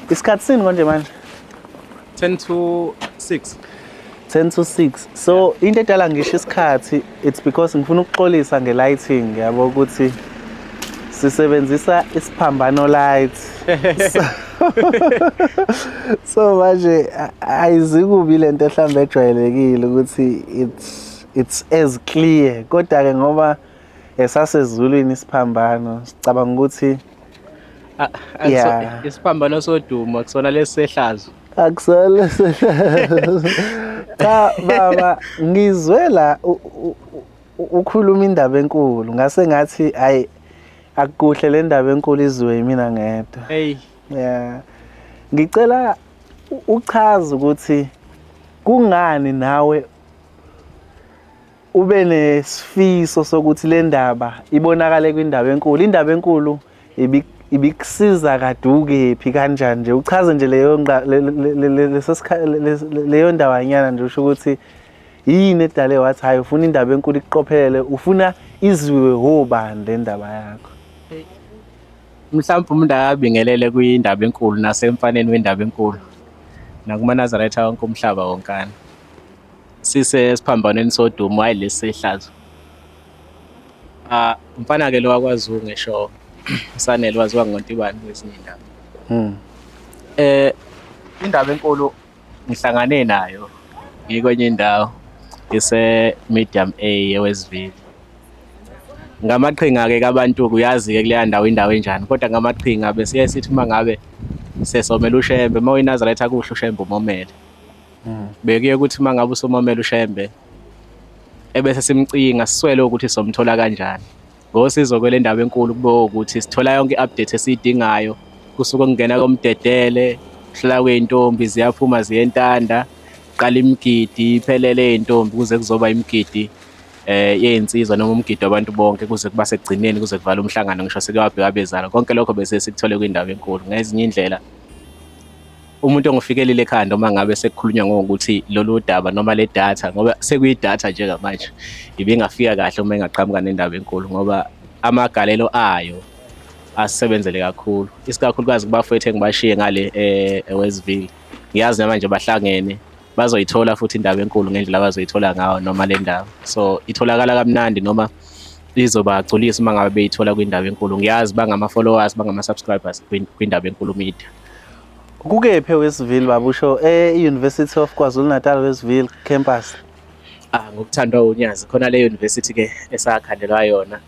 Isikhathi sini konje manje? 10 to 6. 10 to 6. So into edala ngisho isikhathi it's because ngifuna ukuxolisa nge-lighting yabo ukuthi sisebenzisa isiphambano light. So manje ayizikubi lento mhlambe ejwayelekile ukuthi it's as clear kodwa ke ngoba esasezulwini isiphambano sicabanga ukuthi Isiphambano sodumo akusona lesisehlazo. Akusona sehlazo. Cha baba ngizwe la ukhuluma indaba enkulu ngase ngathi ayi akuhle le ndaba enkulu izwe yimina ngedwa. Hey. Yeah. Ngicela uchaza ukuthi kungani nawe ube nesifiso sokuthi le ndaba ibonakale kwindaba enkulu. Indaba enkulu ibikusiza kadukephi kanjani nje uchaze nje leyo ndawanyana nje usho ukuthi yini edale wathi hayi ufuna indaba enkulu ikuqophelele ufuna izwiwe hobani le ndaba yakho. Mhlawumbe umuntu akabingelele kuyindaba enkulu nasemfaneni wendaba enkulu nakumaNazaretha wonke umhlaba wonkana sisesiphambanweni sodumo hayi lesisehlazo. Mfana ke lo wakwaZulu ngisho uSanele waziwa ngoNtibane kwezinye indaba. Indaba enkulu ngihlangane nayo ngikwenye indawo ise-Medium A eWestville. Ngamaqhinga ke abantu kuyazi ke kuleya ndawo indawo enjani kodwa ngamaqhinga besiye sithi mangabe sesomela ushembe mawuyiNazaretha kuhle ushembe umomele. Bekuye ukuthi mangabe usomomela ushembe ebese simcinga siswele ukuthi somthola kanjani. Ngosizo kwele ndaba enkulu kubo ukuthi sithola yonke i-update esiyidingayo kusuka kungena komdedele kuhlela kweintombi ziyaphuma ziyentanda qala imigidi iphelele eintombi kuze kuzoba imigidi yezinsizwa noma umgidi wabantu bonke kuze kuba sekugcineni kuze kuvala umhlangano ngisho sekuyabheka abezalo konke lokho bese sikuthole kwindaba enkulu ngezinye indlela umuntu ongifikelile ekhaya noma ngabe sekukhulunywa ngokuthi lolu daba noma le data ngoba sekuyidatha nje ngamanje ibingafika kahle uma engaqhamuka nendaba enkulu ngoba amagalelo ayo asebenzele kakhulu isikakhulukazi kubafowethu engibashiye ngale eWestville ngiyazi manje bahlangene bazoyithola futhi indaba enkulu ngendlela abazoyithola ngayo noma le ndaba so itholakala kamnandi noma izobagculisa uma ngabe beyithola kwindaba enkulu ngiyazi bangama followers bangama subscribers kwindaba enkulu media. Kukephi eWestville babusho University of KwaZulu-Natal Westville campus? Ngokuthandwa unyazi khona le university ke esakhandelwa yona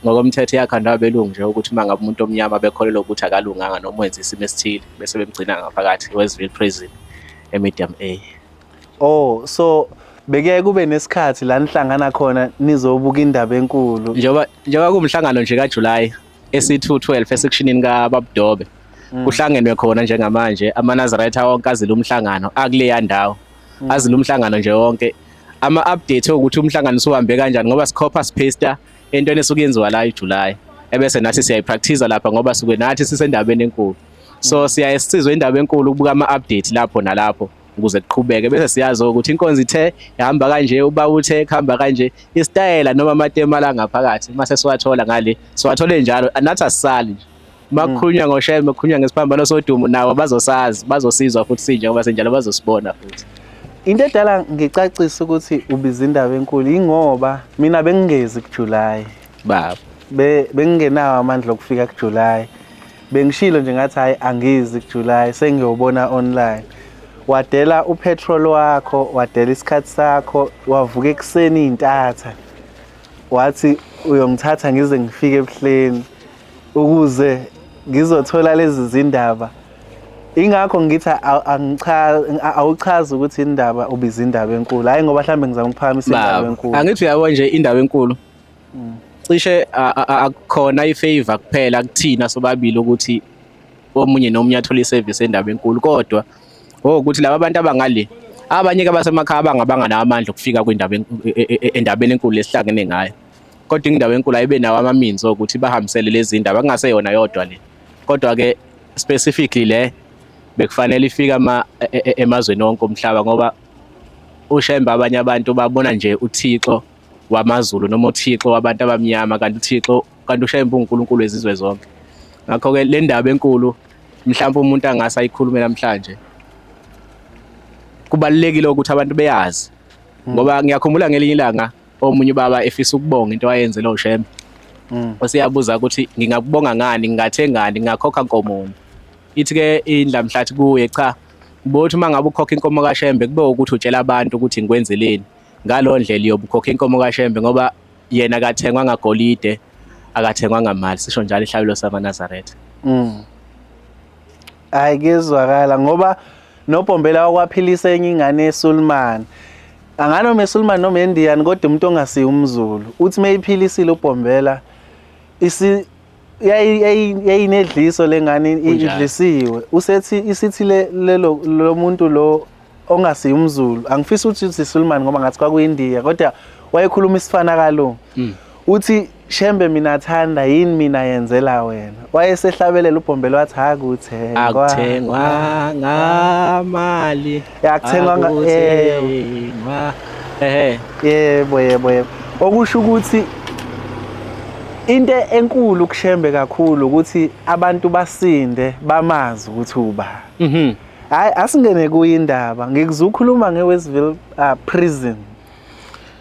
ngokomthetho yakhandwa abelungu nje ukuthi mangabe umuntu omnyama bekholelwa ukuthi akalunganga noma wenza isimo esithile bese bemgcina ngaphakathi eWestville prison eMedium A. Oh so beke kube nesikhathi la nihlangana khona nizobuka indaba enkulu njengoba kumhlangano nje kaJuly esi212 esectionini kaBabdobe kuhlangenwe khona njengamanje amaNazaretha wonke azile umhlangano akuleya ndawo azile umhlangano nje wonke ama-update ukuthi umhlangano usuhambe kanjani ngoba sicorpus paster entweni esuke yenziwa la eJuly ebese nathi siyayipractice lapha ngoba suke nathi sisendabeni enkulu so siyaye sisizwe indaba enkulu ukubuka ama-update lapho nalapho ukuze kuqhubeke bese siyazi ukuthi inkonzo ithe ihamba kanje uba uthe kuhamba kanje isitayela noma amatema la ngaphakathi mase siwathola ngale siwathole njalo nathi asisali nje makukhulunywa ngoshembe kukhulunywa ngesiphambano sodumo nawo bazosazi bazosizwa futhi sinje ngoba senjalo bazosibona futhi. Into edala ngicacisa ukuthi ubiza indaba enkulu ingoba mina bengingezi kuJuly baba bengingenawo amandla okufika kuJuly bengishilo nje ngathi hayi angizi kuJuly sengiyobona online wadela upetrol wakho wadela isikhathi sakho wavuka ekseni intatha wathi uyongithatha ngize ngifike ebuhleni ukuze ngizothola lezi zindaba ingakho ngithi awuchaza ukuthi indaba ubiza indaba enkulu hayi ngoba mhlambe ngizama ukuphakamisa indaba enkulu angithi uyabona nje indaba enkulu cishe akukhona ifavor kuphela kuthina sobabili ukuthi omunye nomunye athola iservice endaba enkulu kodwa ukuthi laba abantu abangale abanye ke basemakhaya abangabanga nawo amandla okufika kwindaba endabeni enkulu lesihlangene ngayo kodwa indaba enkulu ayibe nawo amaminzi ukuthi bahambisele lezi indaba kungaseyona yodwa le kodwa ke specifically le bekufanele ifika emazweni onke omhlaba ngoba ushembe abanye abantu babona nje uThixo wamaZulu noma uThixo wabantu abamnyama kanti uThixo kanti ushembe uNkulunkulu wezizwe zonke ngakho ke le ndaba enkulu mhlawumbe umuntu angase ayikhulume namhlanje kubalulekile ukuthi abantu beyazi ngoba ngiyakhumbula ngelinye ilanga omunye ubaba efisa ukubonga into ayenze lo Shembe usiyabuza ukuthi ngingakubonga ngani ngingathengani ngingakhokha nkomoni ithi ke indlamhlathi kuye cha bothi mangabe ukhokha inkomo kaShembe kube ukuthi utshela abantu ukuthi ngikwenzeleni ngalo ndlela iyobukhokha inkomo kaShembe ngoba yena akathengwa ngagolide akathengwa ngamali sisho njalo ihlabelo samaNazaretha. Aykezwakala ngoba noBhombela wakwaphilisa enye ingane yeSulman anganoma eSulman noma eNdiyan kodwa umuntu ongasiyi umZulu uthi mayiphilisile uBhombela yayinedliso lengane idlisiwe usethi isithi lo muntu lo ongasiyi umZulu angifisi ukuthi iSulman ngoba ngathi kwakuyiNdiya kodwa wayekhuluma isifana kalo uthi Shembe mina thanda yini mina yenzela wena wayesehlabelela uBhombela wathi akuthengwa ngamali yakuthengwa yebo okusho ukuthi into enkulu kuShembe kakhulu ukuthi abantu basinde bamazi ukuthi uba hayi asingene kuyindaba ngikuzukhuluma ngeWestville prison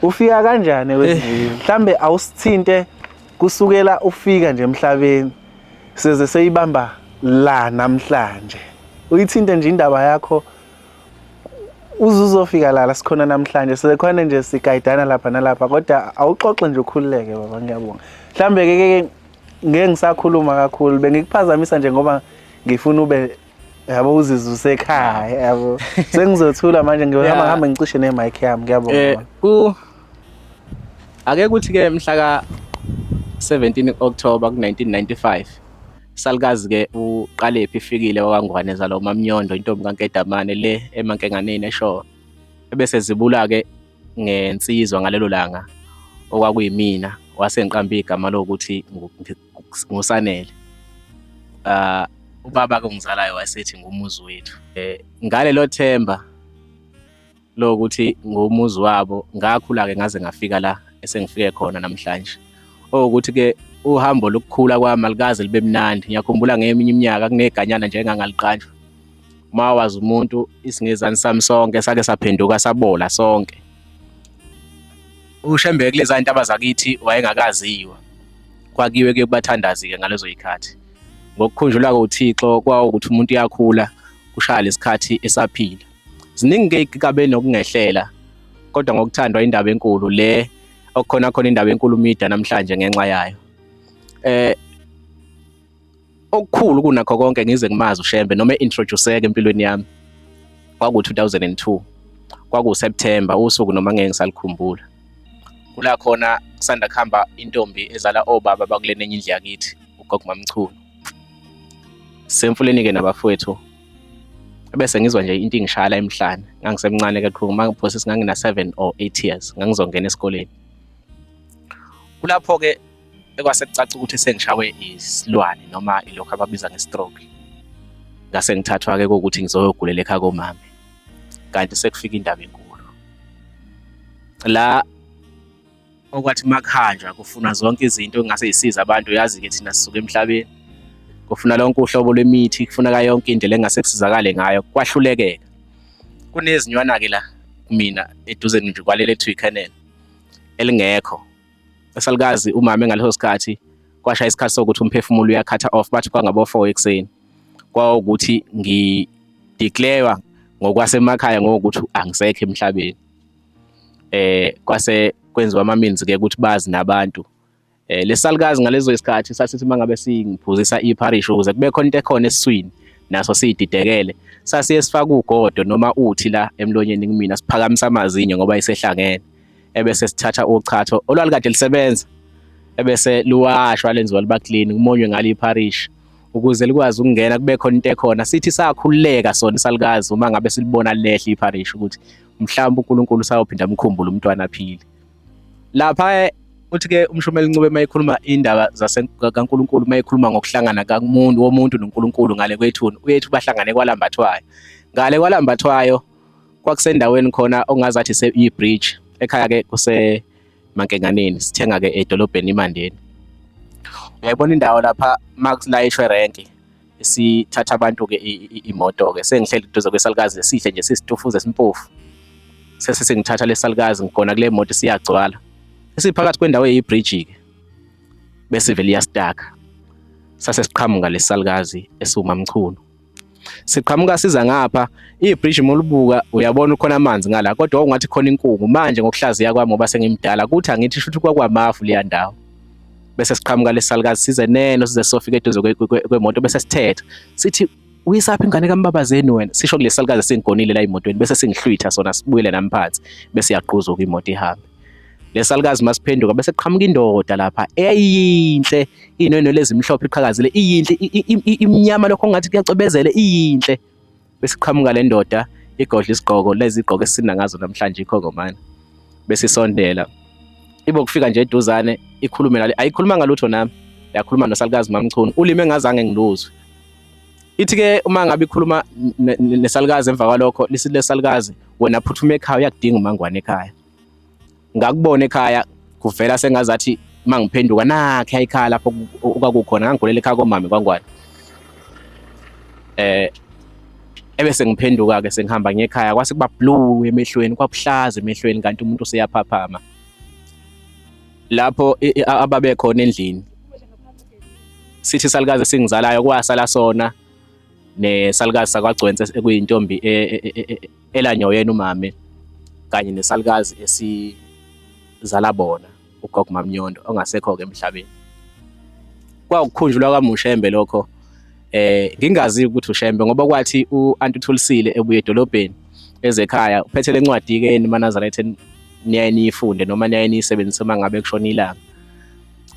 ufika kanjani eWestville mhlambe awusithinte kusukela ufika nje emhlabeni size seyibamba la namhlanje uyithinte nje indaba yakho uzuzofika la sikhona namhlanje sekhona nje sigayidana lapha nalapha kodwa awuxoxe nje ukhululeke baba ngiyabonga mhlambe ke ngeke ngisakhuluma kakhulu bengikuphazamisa nje ngoba ngifuna ube yabo uzizwe usekhaya yabo sengizothula manje ngiyohamba ngicishe nemic yami ngiyabonga ake kuthi ke mhla ka 17 October 1995 Salukazi ke uQalephi ifikile wakangwaneza lo Mamnyondo intombi kaNkedamane le eMankenganeni eShowe ebese zibula ke ngensizwa ngalelo langa okwakuyimina wasengiqamba igama lokuthi nguSanele ubaba ke ongizalayo wayesethi ngumuzi wethu ngalelo themba lokuthi ngumuzi wabo ngakhula ke ngaze ngafika la esengifike khona namhlanje ukuthi ke uhambo lokukhula kwami alikaze libe mnandi ngiyakhumbula ngeminye iminyaka kuneganyana nje engangaliqanjwa mawazi umuntu isingezani sami sonke sake saphenduka sabola sonke uShembe kulezi intaba zakithi wayengakaziwa kwakiwe ke kubathandazi ke ngalezo zikhathi ngokukhunjulwa kuThixo kwawukuthi umuntu uyakhula kushaya lesikhathi esaphila ziningi ke ikabe nokungehlela kodwa ngokuthandwa indaba enkulu le okukhona khona indaba enkulu media namhlanje ngenxa yayo okukhulu kunakho konke ngize ngimazi uShembe noma introduceke empilweni yami kwaku 2002 kwaku September usuku noma ngeke ngisalikhumbula kula khona kusanda kuhamba intombi ezala obaba bakulena enye indlu yakithi ugogo Mamchunu semfuleni ke nabafowethu bese ngizwa nje into ingishala emhlane ngangisemncane kakhulu mangiphose singangina 7 or 8 years ngangizongena esikoleni kulapho ke ekwase kucaca ukuthi sengishawe isilwane noma ilokho ababiza nge-stroke ngase ngithathwa ke ukuthi ngizoyogulela ekhaya komama kanti sekufika indaba enkulu la okwathi makhanjwa kufuna zonke izinto engase zisiza abantu yazi ke thina sisuka emhlabeni kufuna lonke uhlobo lwemithi kufuneka yonke indlela engase kusizakale ngayo kwahlulekeka kunezinywana ke la mina eduze nje kwalele eTwicanel elingekho esalukazi umama ngaleso sikhathi kwashaya isikhathi sokuthi umphefumulo uyakhatha off bathi kwangabo 4 ekseni kwawukuthi ngideclare ngokwasemakhaya ngokuthi angisekho emhlabeni kwase kwenziwa amaminzi ke ukuthi bazi nabantu lesalukazi ngalezo isikhathi sasithi mangabe singiphuzisa iparish ukuze kube khona into ekhona esiswini naso sididekele sasiye sifaka ugodo noma uthi la emlonyeni kumina siphakamisa amazinyo ngoba isehlangene ebese sithatha uchatho olwalikade lisebenza ebese luwashwa lenziwa liba clean kumonywe ngale iparish ukuze likwazi ukungena kube khona into ekhona sithi sakhululeka sona isalukazi uma ngabe silibona lehle iparish ukuthi mhlawumbe uNkulunkulu sayophinda amkhumbule umntwana aphile lapha uthi ke umshumeli Ncube mayikhuluma indaba kaNkulunkulu mayikhuluma ngokuhlangana kamuntu womuntu noNkulunkulu ngale kwethuni uyethu bahlangane kwalambathwayo ngale kwalambathwayo kwakusendaweni khona ongazathi se-bridge ekhaya ke kuse Mankenganeni sithenga ke edolobheni iMandeni uyayibona indawo lapha Max layishwe renki sithatha abantu-ke imoto-ke sengihleli duze kwesalukazi esihle nje sisitofuze simpofu. Sengithatha lesalukazi ngigona kule moto siyagcwala. Siphakathi kwendawo eyibridge-ke bese vele iyastaka. Sase siqhamuka lesalukazi esiwumamchunu. Siqhamuka siza ngapha, ibridge molubuka uyabona khona amanzi ngala kodwa ungathi khona inkungu. Manje ngokuhlaziya kwami ngoba sengimdala kuthi angithi shuthi kwakwamafu leya ndawo. Bese siqhamuka lesalukazi size neno size sofika eduze kwemoto bese sithetha. Sithi uyisaphi ingane kaMbabazeni wena? Sisho kulesalukazi singonile la emotweni bese singihlwitha sona sibuyele namphansi bese yaqhuzuka imoto ihambe. Lesalukazi masiphenduka bese qhamuka indoda lapha eyinhle, inweno lezimhlophe iqhakazile iyinhle, imnyama lokho ngathi kuyacwebezela iyinhle. Bese qhamuka le ndoda igodla isigqoko lezi igqoko esina ngazo namhlanje ikhongomani. Bese isondela. Ibe ukufika nje eduzane ikhulume nale, ayikhuluma ngalutho nami. Yakhuluma nosalukazi mamchunu, ulimi engazange ngiluzwe. Ithi-ke uma ngabe ikhuluma nesalukazi emva kwalokho lisithi lesalukazi wena phuthuma ekhaya uyakudinga umangwane ekhaya. Ngakubona ekhaya kuvela sengazathi mangiphenduka nakhe ekhaya lapho okwakukhona ngangigolela ekhaya komama kwangwane. Ebese ngiphenduka-ke sengihamba ngekhaya kwase kuba blue emehlweni, kwabuhlaza emehlweni kanti umuntu useyaphaphama. Lapho ababe khona endlini. Sithi isalukazi esingizalayo kwasala sona nesalukazi sakwagcwense ekuyintombi elanyoyena umame kanye nesalukazi esizala bona ugogo Mamnyondo ongasekho-ke emhlabeni. Kwakukhunjulwa kaMushembe lokho. Ngingazi ukuthi uShembe ngoba kwathi u-Anti Thulisile ebuye edolobheni ezekhaya uphethe le ncwadi-ke eNazaretha niyaye niyifunde noma niyaye niyisebenzise uma ngabe kushona ilanga.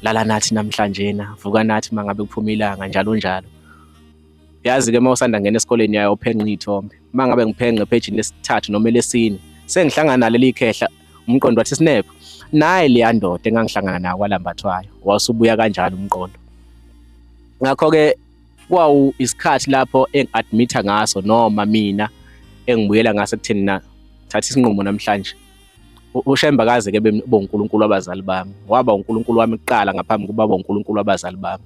Lala nathi namhlanje na, vuka nathi uma ngabe kuphuma ilanga njalo njalo. Yazi-ke uma usanda ngena esikoleni yayo uphenqa iy'thombe. Uma ngabe ngiphenqa ephejini lesithathu noma lesine sengihlangana naleli khehla umqondo wathi Snap naye leya ndoda engangihlangana nayo kwalambathwayo wasubuya kanjalo umqondo. Ngakho-ke kwawu isikhathi lapho engi-admitha ngaso noma mina engibuyela ngaso ekutheni na thatha isinqumo namhlanje. UShembe akaze-ke uNkulunkulu wabazali bami, waba uNkulunkulu wami kuqala ngaphambi kuba uNkulunkulu wabazali bami.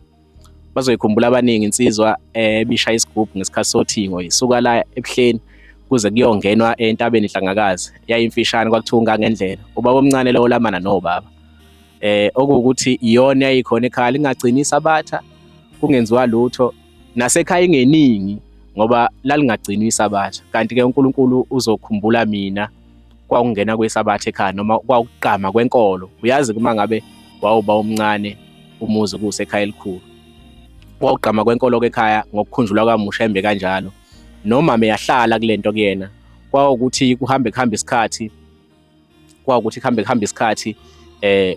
Bazoyikhumbula abaningi insizwa ebishaya isigubhu ngesikhathi sothingo isuka la ebuhleni kuze kuyongenwa entabeni Dlangakazi yayimfishane kwakuthiwa ungangendlela. Ubaba omncane lowo lamana nobaba. Okuwukuthi iyona yayikhona ekhaya lingagcini isabatha kungenziwa lutho nasekhaya ingeningi ngoba lalingagcini isabatha. Kanti-ke uNkulunkulu uzokhumbula mina kwakungena kwesabatha ekhaya noma kwakuqama kwenkolo. Uyazi kuma ngabe wawuba omncane umuzi kusekhaya elikhulu. Kwakugqama kwenkolo ekhaya ngokukhunjulwa kaMushembe kanjalo. Noma meyahlala kulento kuyena. Kwawukuthi kuhambe isikhathi. Kwawukuthi kuhambe isikhathi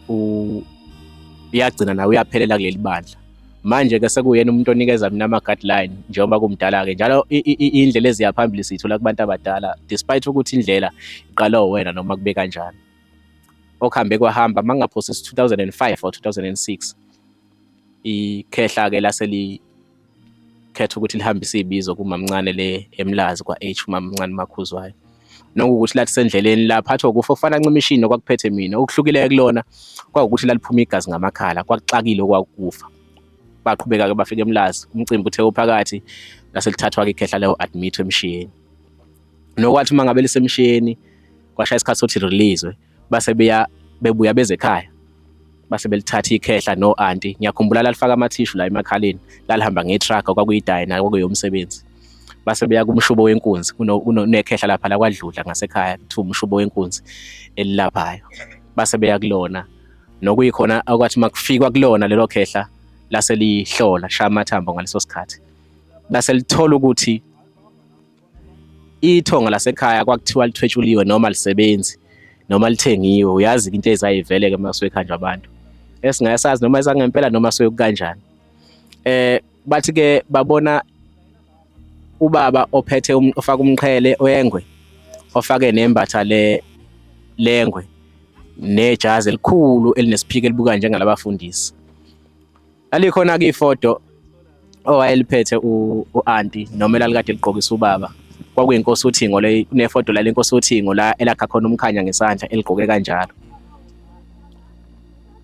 uyagcina nawe uyaphelela kuleli bandla. Manje-ke sekuyena umuntu onikeza mina ama-guideline njengoba kumdala-ke njalo indlela eziyaphambili siyithola kubantu abadala despite ukuthi indlela iqala wena noma kube kanjani. Okuhambe kwahamba mangaphosisi 2005 or 2006 ikhehla-ke laselikhetha ukuthi lihambise ibizo kumamncane le eMlazi kwa-H umamncane Makhuzwayo. Nokuthi lathi sendleleni laphathwa ukufa ofana ncimishini okwakuphethe mina okuhlukileyo kulona kwawukuthi laliphuma igazi ngamakhala kwakuxakile okwakufa. Baqhubeka-ke bafika eMlazi umcimbi uthe uphakathi lase lithathwa-ke ikhehla leyo admit emshiyeni. Nokwathi uma ngabe lisemshiyeni kwashaya isikhathi sokuthi release base bebuya beze ekhaya base belithatha ikhehla no-anti. Ngiyakhumbula lalifaka amathishu la emakhaleni lalihamba ngetruck okwakuyidayina kwakuyomsebenzi. Base beya kumshubo wenkunzi kunekhehla lapha la kwadludla ngasekhaya kuthiwa umshubo wenkunzi elilaphayo. Base beya kulona nokuyikhona okwathi makufikwa kulona lelo khehla lase lihlola shaya amathambo ngaleso sikhathi. Base lithola ukuthi ithonga lasekhaya kwakuthiwa lithwetshuliwe noma lisebenzi noma lithengiwe. Uyazi into ezayivele-ke mase ekhanjwa abantu esingayasazi noma ezangempela noma sokukanjani. Bathi-ke babona ubaba ophethe ofaka umqhele oyengwe ofake nembatha lengwe nejazi elikhulu elinesiphiko elibuka njengalabafundisi. Lalikhona-ke ifoto owayeliphethe u-anti noma elalikade ligqokisa ubaba. Kwakuyinkosi uThingo le kunefoto la lenkosi uThingo la elakha khona umkhanya ngesandla eligqoke kanjalo.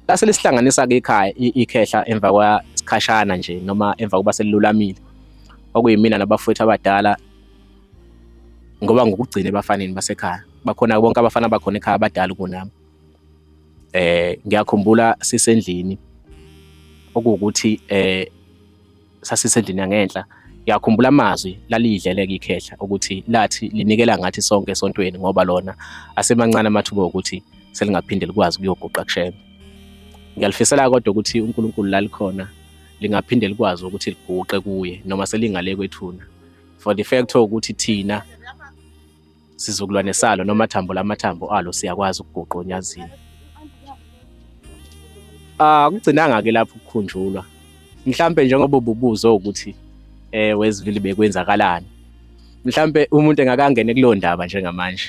Lase lisihlanganisa-ke ikhaya ikhehla emva kwasikhashana nje noma emva kuba selilulamile. okuyimina nabafowethu abadala, ngoba ngokugcina ebafaneni basekhaya. Bakhona bonke abafana bakhona ekhaya abadala kunami. Ngiyakhumbula sisendlini okuwukuthi sasisendlini yangenhla. Ngiyakhumbula amazwi lalidleleke ikhehla ukuthi lathi linikela ngathi sonke esontweni ngoba lona asemancane amathuba ukuthi selingaphinde likwazi ukuyoguqa kushembe. Ngiyalifisela kodwa ukuthi uNkulunkulu lalikhona lingaphinde likwazi ukuthi liguqe kuye noma selingale kwethuna, for the fact ukuthi thina sizukulwane salo noma amathambo alo siyakwazi ukuguqa onyazini. Akugcinanga-ke lapho ukukhunjulwa, mhlampe njengoba ububuzo ukuthi Westville bekwenzakalani, mhlampe umuntu engakangene kuleyo ndaba njengamanje,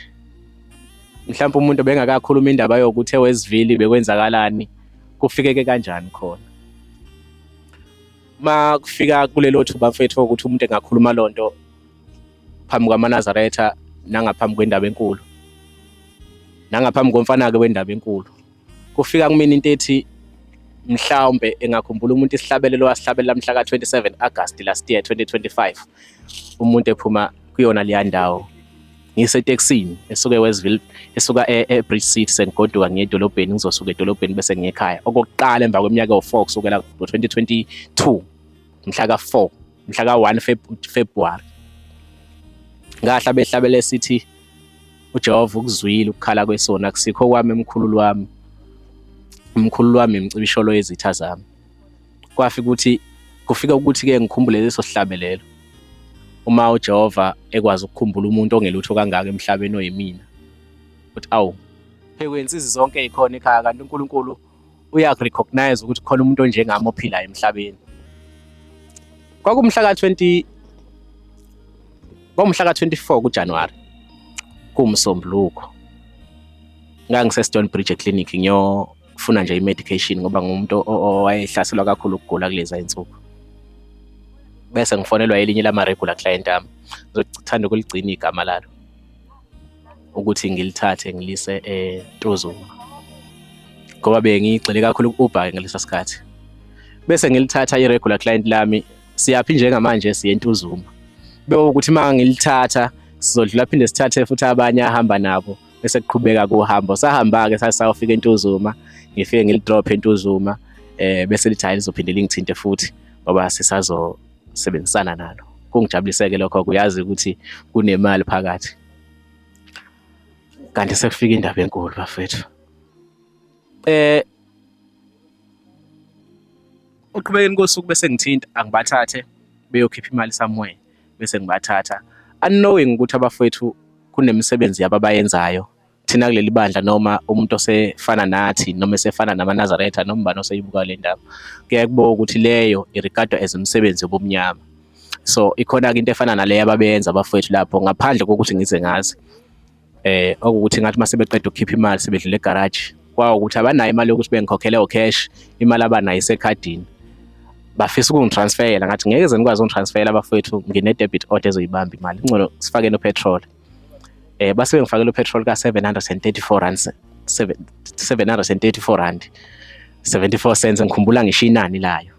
mhlampe umuntu bengakakhuluma indaba yokuthi eWestville bekwenzakalani, kufikeke kanjani khona. Ma kufika kulelo thuba mfethu ukuthi umuntu engakhuluma lonto phambi kwamaNazaretha nangaphambi kwendaba enkulu, nangaphambi komfana-ke wendaba enkulu, kufika kumina into ethi mhlawumbe engakhumbula umuntu isihlabelelo wasihlabelela mhla ka-27 August last year 2025, umuntu ephuma kuyona leya ndawo ngisetekisini esuka eWestville, esuka eBridge City sengigoduka ngiye edolobheni, ngizosuka edolobheni bese ngiye ekhaya. Okokuqala emva kweminyaka ewu-4 kusukela ngo-2022 mhla ka-1 February ngahlabehlabele sithi uJehova ukuzwile ukukhala kwesona, akusikho kwami umkhululi wami imcibisholo yezitha zami. Kufika ukuthi-ke ngikhumbule leso sihlabelelo. Uma uJehova ekwazi ukukhumbula umuntu ongelutho kangaka emhlabeni oyimina, ukuthi awu, phekwenzizi zonke ey'khona ekhaya, kanti uNkulunkulu uyakurecognize ukuthi khona umuntu onjengami ophilayo emhlabeni. Kwakumhla ka-24 kuJanuwari, kuwumsombuluko. Ngangisestonebridge Clinic ngiyofuna nje i-medication ngoba ngumuntu owayehlaselwa kakhulu ukugula kulezi iy'nsuku. Bese ngifonelwa elinye lama-regular client ami, ngizothanda ukuligcina igama lalo, ukuthi ngilithathe ngilise eNtuzuma ngoba bengiyigxile kakhulu ku-Uber ngalesa sikhathi. Bese ngilithatha i-regular client lami, siyaphi njengamanje siye eNtuzuma. Bekuwukuthi uma ngilithatha sizodlula phinde sithathe futhi abanye ahamba nabo bese kuqhubeka kuhambo. Sahamba-ke sayofika eNtuzuma, ngifike ngilidrop eNtuzuma, bese lithi hayi lizophinde lingithinte futhi ngoba sisazosebenzisana nalo. Kungijabulise-ke lokho, kuyazi ukuthi kunemali phakathi. Kanti sekufika indaba enkulu bafethu. Uqhubekeni kosuku bese ngithinta angibathathe beyokhipha imali somewhere, bese ngibathatha unknowing ukuthi abafethu kunemisebenzi yabo abayenzayo thina kuleli bandla, noma umuntu osefana nathi noma esefana namaNazaretha noma ubani oseyibuka le ndaba kuyaye kube ukuthi leyo iregardwa as umsebenzi wobumnyama. So ikhona-ke into efana naleyo ababenza abafethu lapho, ngaphandle kokuthi ngize ngazi okuthi ngathi uma sebeqeda ukukhipha imali sebedlule egaraji, kwawukuthi abanayo imali yokuthi bengikhokhele cash, imali abanayo isekhadini, bafisa ukungitransferela. Ngathi ngeke ngikwazi ukungitransferela abafethu, ngine-debit order ezoyibamba imali, ngcono sifake no-petrol. Base bengifakele u-petrol ka-734 rand 74 cents, ngikhumbula ngisho inani layo,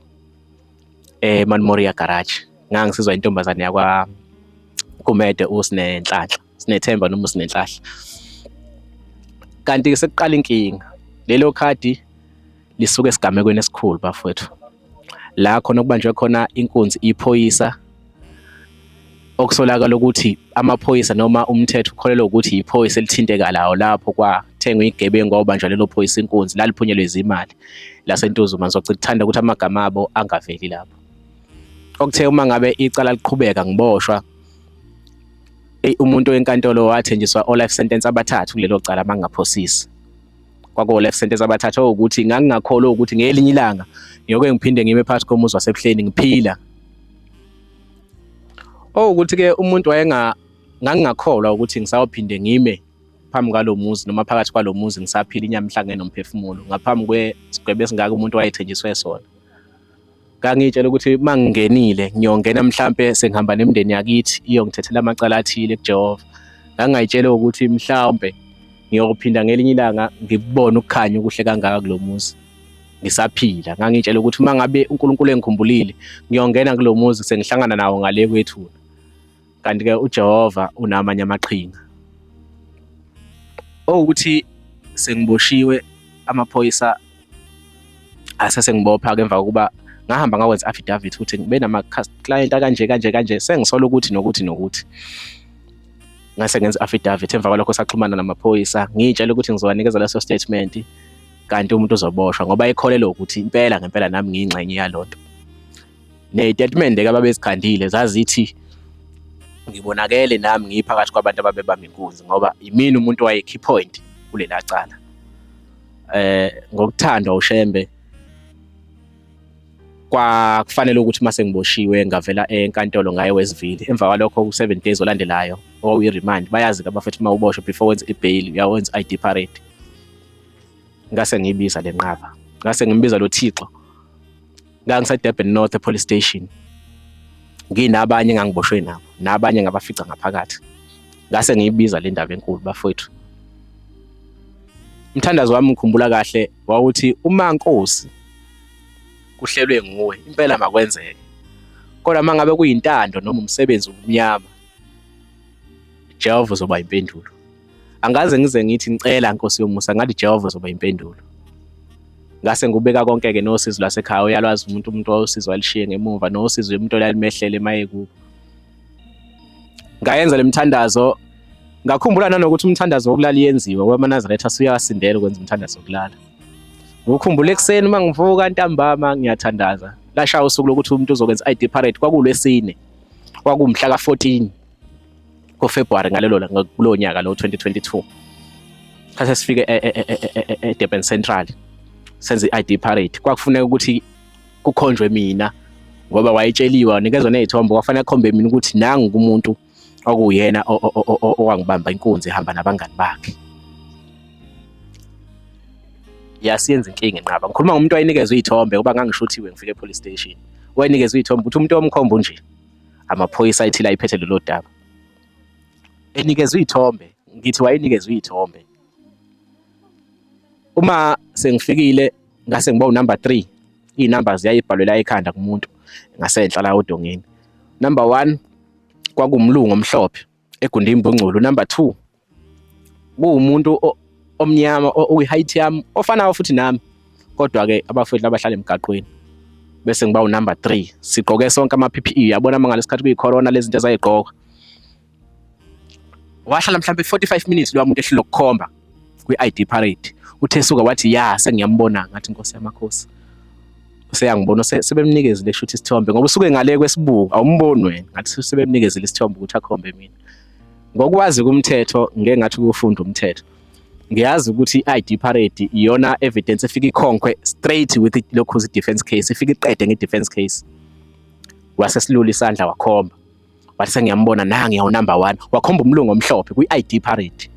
Manmoria garage. Ngangisizwa intombazane yakwa Kumede uSinenhlanhla, Sinethemba noma uSinenhlanhla. Kanti-ke sekuqala inkinga, lelo khadi lisuke esigamekweni esikhulu bafethu, la khona okubanjwe khona inkunzi iphoyisa, okusolakala ukuthi amaphoyisa noma umthetho ukholelwa ukuthi iphoyisa elithinteka lawo lapho kwathengwa igebengu obanjwa lelo phoyisa inkunzi laliphunyelwe izimali laseNtuzuma. Ngizocithanda ukuthi amagama abo angaveli lapho. Okuthe uma ngabe icala liqhubeka ngiboshwa, umuntu wenkantolo wathenjiswa o-life sentence abathathu kulelo cala mangaphosisi. Kwakuwo-life sentence abathathu ukuthi ngangingakholwa ukuthi ngelinye ilanga ngiyoke ngiphinde ngime phakathi komuzi wasebuhleni ngiphila. Ukuthi-ke umuntu ngangingakholwa ukuthi ngisayophinde ngime phambi kwalo muzi noma phakathi kwalo muzi ngisaphila inyama ihlangene nomphefumulo ngaphambi kwesigwebo esingaka umuntu wayethenjiswe sona. Ngangitshela ukuthi uma ngingenile ngiyongena mhlampe sengihamba nemindeni yakithi iyongithethela amacala athile kuJehova. Ngangayitshela ukuthi mhlawumbe ngiyophinda ngelinye ilanga ngibone ukukhanya okuhle kangaka kulo muzi. ngisaphila. Ngangitshela ukuthi uma ngabe uNkulunkulu engikhumbulile ngiyongena kulo muzi sengihlangana nawo ngale kwethuna. Kanti-ke uJehova unamanye amaqhinga. Ukuthi sengiboshiwe amaphoyisa asesengibopha emva kokuba ngahamba ngakwenza affidavit ukuthi ngibe nama-client kanje sengisola ukuthi nokuthi. Ngase ngenza affidavit emva kwalokho saxhumana namaphoyisa ngitshela ukuthi ngizowanikeza leso statement kanti umuntu uzoboshwa ngoba ekholelwa ukuthi ngempela nami ngiyingxenye yalonto. Nestatement-ke ababezikhandile zazithi ngibonakele nami ngiphakathi kwabantu ababebamba inkunzi ngoba imini umuntu waye-key point kulela cala. Ngokuthandwa uShembe kwakufanele ukuthi mase ngiboshiwe ngavela enkantolo ngaye Westville. Emva kwalokho ku7 days olandelayo oyi-remand bayazi abafethu uma uboshwe before wenza i-bail uyawenza ID parade. Ngase ngiyibiza le nqaba. Ngase ngimbiza lo Thixo. Ngangise-Durban North Police Station. Nginabanye engangiboshwe nabo, nabanye ngabafica ngaphakathi. Ngase ngiyibiza le ndaba enkulu bafowethu. Umthandazo wami ngikhumbula kahle wawuthi uma Nkosi kuhlelwe nguwe impela makwenzeke. Kodwa mangabe kuyintando noma umsebenzi omnyama Jehova uzoba impendulo. Angaze ngize ngithi ngicela Nkosi yomusa ngathi Jehova uzoba impendulo. Ngase ngubeka konke-ke nosizo lwasekhaya uyalwazi umuntu osizo alishiye ngemuva nosizo umuntu olalimehlele emaye kubo. Ngayenza le mithandazo ngakhumbula nanokuthi umthandazo wokulala yenziwa ngoba amaNazaretha asuyasindela ukwenza umthandazo wokulala. Ngikhumbula ekuseni uma ngivuka ntambama ngiyathandaza. Lashaya usuku lokuthi umuntu uzokwenza ID parade kwakuLwesine. Kwakumhla ka14 kuFebruary kulo nyaka lo 2022. Kase sifike eDurban Central. Senze i-ID parade. Kwakufuneka ukuthi kukhonjwe mina ngoba wayetsheliwa nikezwe nezithombe kwafanele khombe mina ukuthi nangu kumuntu okuyena owangibamba inkunzi ehamba nabangani bakhe. Yasiyenza inkinga enqaba. Ngikhuluma ngomuntu wayenikezwe izithombe ngoba ngangishuthiwe ngifike e-police station. Wayenikezwe izithombe ukuthi umuntu omkhombo nje amaphoyisa ayithila ayiphethe lelo daba. Enikezwe izithombe, ngithi wayenikezwe izithombe. Uma sengifikile ngase ngiba unumber 3, izinamba ziyayibhalwe la ekhanda kumuntu ngasenhla la odongeni. Number 1 kwakumlungu omhlophe egunda imbungculo. Number 2 kuwumuntu omnyama oyi-height yami ofanayo futhi nami kodwa-ke abafowethu abahlala emgaqweni. Bese ngiba unumber 3 sigqoke sonke ama-PPE yabona mangaleskhathi kuyi-corona lezi zinto ezayigqoka. Wahlala mhlambe 45 minutes lo muntu ehlile ukukhomba kwi-ID parade. Uthe suka wathi ya sengiyambona ngathi Nkosi yamakhosi useyangibona sebemnikezile shuthi isithombe ngoba usuke ngale kwesibuko awumboni wena ngathi sebemnikezile isithombe ukuthi akhombe mina. Ngokwazi kumthetho ngeke ngathi ukufunda umthetho ngiyazi ukuthi i-ID parade iyona evidence efika ikhonkwe straight with lokho defense case ifika iqede nge-defense case. Wasesilula isandla wakhomba wathi sengiyambona nangi yawu number 1 wakhomba umlungu omhlophe kwi-ID parade.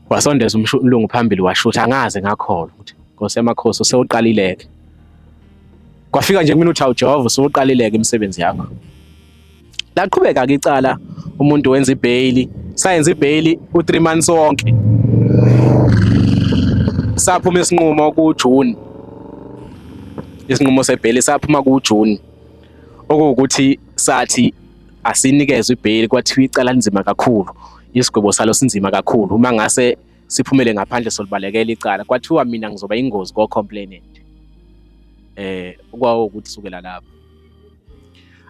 Wasondeza umlungu phambili washutha angaze ngakholwa ukuthi Nkosi yamakhosi usewuqalileke. Kwafika nje mina uthi awu Jehova usewuqalileke imisebenzi yakho. Laqhubeka ke icala umuntu wenza ibail, sayenza ibail u3 months wonke. Saphuma isinqumo kuJune. Isinqumo sebail saphuma kuJune. Okuwukuthi sathi asinikezwe ibail kwathiwa icala linzima kakhulu. Isigwebo salo sinzima kakhulu uma ngase siphumele ngaphandle solibalekela icala kwathiwa mina ngizoba ingozi ko complainant. Ukuthi sukela lapho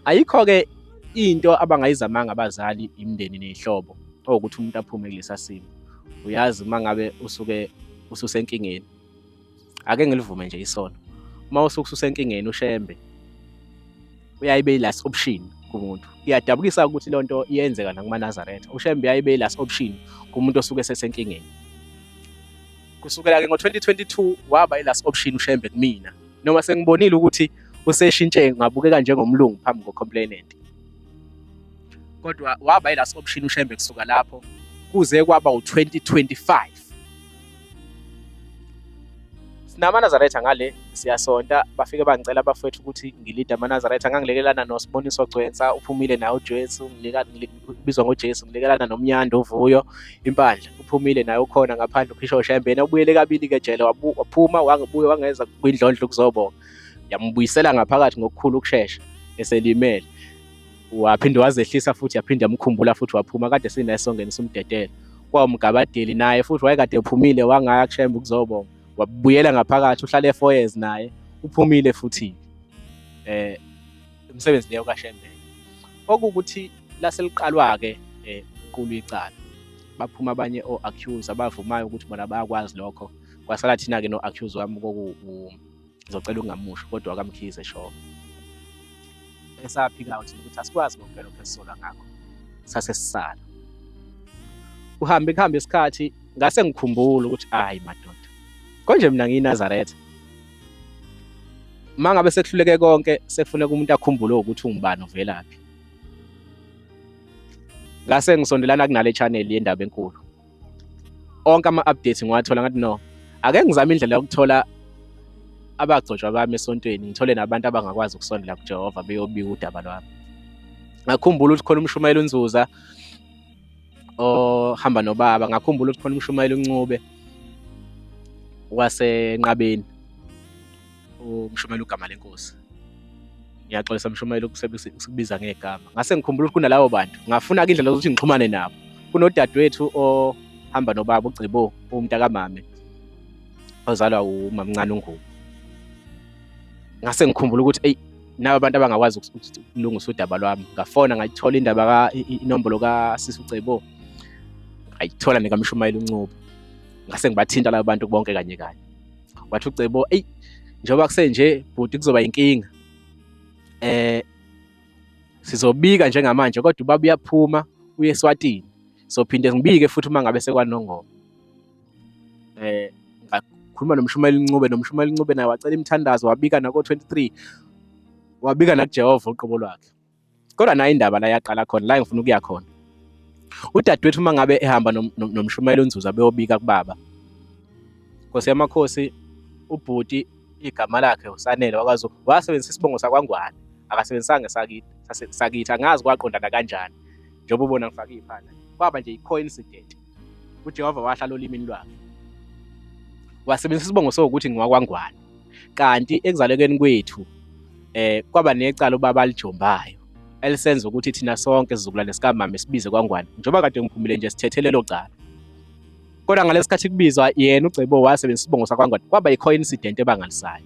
ayikho ke into abangayizamanga abazali imindeni nezihlobo ukuthi umuntu aphume kulesa simo. Uyazi uma ngabe ususenkingeni ake ngilivume nje isono. Uma ususenkingeni uShembe uyayibe last option kumuntu. Iyadabukisa ukuthi lonto iyenzeka nakumaNazaretha. uShembe uyayibe last option kumuntu osuke sesenkingeni. Kusukela ke ngo2022 waba ilast option uShembe kumina. Noma sengibonile ukuthi useshintshe ngabukeka njengomlungu phambi ko-complainant. Kodwa waba ilast option uShembe kusuka lapho kuze kwaba u2025. sinama-Nazaretha ngale siyasonta, bafike bangicela abafowethu ukuthi ngilide ama-Nazaretha, ngangilekelana noSiboniso Gcwensa, uphumile naye uJesu, ubizwa ngoJesu, ngilekelana noMnyando Vuyo Impandla, uphumile naye ukhona ngaphandle, uPhisho Shembe, yena ubuyele kabili-ke ejele, waphuma wangebuye wangeza kwindlondlo ukuzobonga, yambuyisela ngaphakathi ngokukhulu ukushesha eselimele. Waphinde wazehlisa futhi yaphinde yamkhumbula futhi waphuma, kade sinesongeni sumdedela kwawumgabadeli naye futhi wayekade ephumile wangaya kuShembe ukuzobonga, wabuyela ngaphakathi, uhlale 4 years naye uphumile futhi umsebenzi leyo kaShembe. Okuwukuthi laseliqalwa-ke inkulu icala, baphuma abanye o-accuse abavumayo ukuthi bona bayakwazi lokho, kwasala thina-ke no-accuse wami ngizocela ukungamushi kodwa wakamkhize Shoko. Esaphika ukuthi asikwazi ngempela lokho esisola ngakho, sase sisala. Kuhambe isikhathi ngase ngikhumbula ukuthi hayi madoda, konje mina ngiyiNazaretha, uma ngabe sekuhluleke konke sekufuneka umuntu akhumbule ukuthi ungubani uvelaphi. Ngase ngisondelana kunale channel yendaba enkulu, onke ama-updates ngiwathola ngathi no, ake ngizame indlela yokuthola abagcotshwa bami esontweni, ngithole nabantu abangakwazi ukusondela kuJehova beyobika udaba lwami. Ngakhumbula ukuthi khona umshumayeli uNzuza ohamba nobaba, ngakhumbula ukuthi khona umshumayeli uNcube waseNqabeni, umshumayeli uGama Lenkosi. Ngiyaxolisa mshumayeli ukubiza ngegama. Ngase ngikhumbula ukuthi kunalabo bantu, ngafuna-ke indlela zokuthi ngixhumane nabo. Kunodadewethu ohamba nobaba uGcibo, umntakamame ozalwa umamncane uNgubo. Ngase ngikhumbula ukuthi eyi, naba abantu abangakwazi ukulungisa udaba lwami. Ngafona ngayithola indaba inombolo kaSisi uGcibo, ngayithola nekamshumayeli uNcube. Ngase ngibathinta labo bantu bonke kanye kanye. Wathi uGcibo, eyi, njengoba kusenje bhuti kuzoba inkinga, sizobika njengamanje kodwa ubaba uyaphuma uye eSwatini, sophinde ngibike futhi uma ngabe sekwanongoma. Ngakhuluma nomshumayeli uNcube naye wacela imithandazo, wabika nako-23, wabika nakuJehova uqobo lwakhe. Kodwa nayo indaba la yaqala khona, la ngifuna ukuya khona. Udadewethu uma ngabe ehamba nomshumayeli uNzuza beyobika kubaba, Nkosi yamakhosi, ubhuti igama lakhe uSanele wakwaZulu wasebenzisa isibongo sakwaNgwane, akasebenzisanga sakithi, angazi kwaqondana kanjani njengoba ubona ngifake iy'phala. Kwaba nje i-coincident, uJehova wahlala olimini lwakhe, wasebenzisa isibongo sokuthi ngiwakwaNgwane, kanti ekuzalekeni kwethu kwaba necala ubaba alijombayo elisenza ukuthi thina sonke sizukulwane sikamama sibize kwaNgwane, njengoba kade ngiphumile nje sithethe lelo cala. Kodwa ngalesikhathi kubizwa yena uGcibo wasebenzisa isibongo sakwaNgwane, kwaba i-coincident ebangalisayo,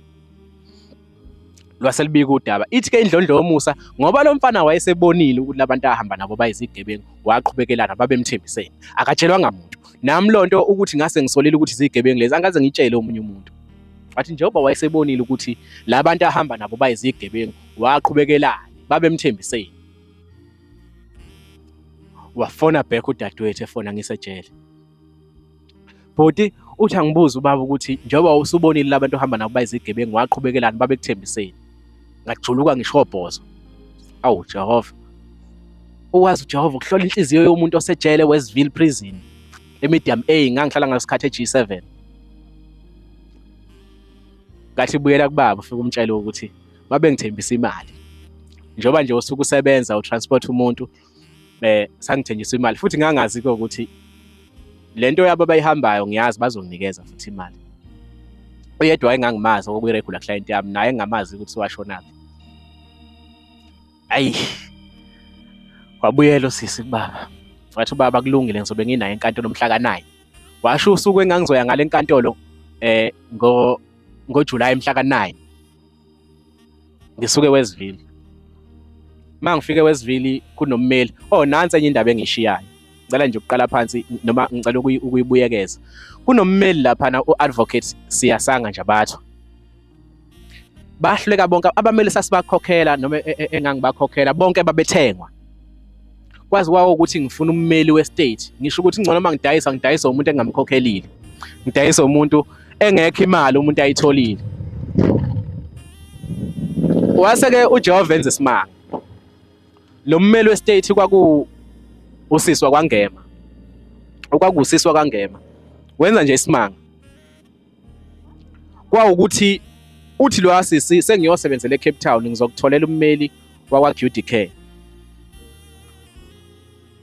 lwaselibika udaba. Ithi-ke indlondlo yomusa, ngoba lo mfana wayesebonile ukuthi labantu ahamba nabo bayizigebengu, waqhubekelana babemthembisene, akatshelwanga muntu. Nami lonto ukuthi ngase ngisolile ukuthi izigebengu lezi angaze ngitshele omunye umuntu. Wathi njengoba wayesebonile ukuthi labantu ahamba nabo bayizigebengu, waqhubekelana babemthembisene. Wafona back udadewethu efona ngisejele. Bhuti uthi angibuza ubaba ukuthi njengoba usubonile labantu ahamba nabo bayizigebengu waqhubekelana babekuthembisene, ngajuluka ngishobhozo. Awu Jehova, uwazi uJehova ukuhlola inhliziyo yomuntu osejele Westville Prison eMedium A, ngangihlala ngasikhathi eG7. Ngathi buyela kubaba ufike umtshele ukuthi babe ngithembisa imali, njengoba nje usuku usebenza utransport umuntu sangithenjiswa imali, futhi ngangazi-ke ukuthi lento yabo abayihambayo ngiyazi bazonginikeza futhi imali. Oyedwa engangimazi okuyi-regular client yami, naye engingamazi ukuthi washonaphi. Ayi, wabuyela usisi kubaba, wathi ubaba kulungile ngizobe nginayo enkantolo mhla ka-9. Washo usuku engangizoya ngale nkantolo ngoJulayi mhla ka-9 ngisuke Westville. Uma ngifike Westville kunommeli, nansi enye indaba engiyishiyayo, ngicela nje ukuqala phansi noma ngicela ukuyibuyekeza. Kunommeli laphana u-advocate Siyasanga Njabathwa, bahluleka bonke abameli sasibakhokhela noma engangibakhokhela bonke babethengwa. Kwazi kwawo ukuthi ngifuna ummeli we-state, ngisho ukuthi ngcono uma ngidayisa umuntu engamkhokhelile, ngidayisa umuntu engekho imali umuntu ayitholile. Wase-ke uJehova enza isimanga, lo mmeli we-state usisi wakwaNgema, okwakuwusisi wakwaNgema, wenza nje isimanga. kwawukuthi uthi lo asisi sengiyosebenzela eCape Town ngizokutholela ummeli wakwa-QDK.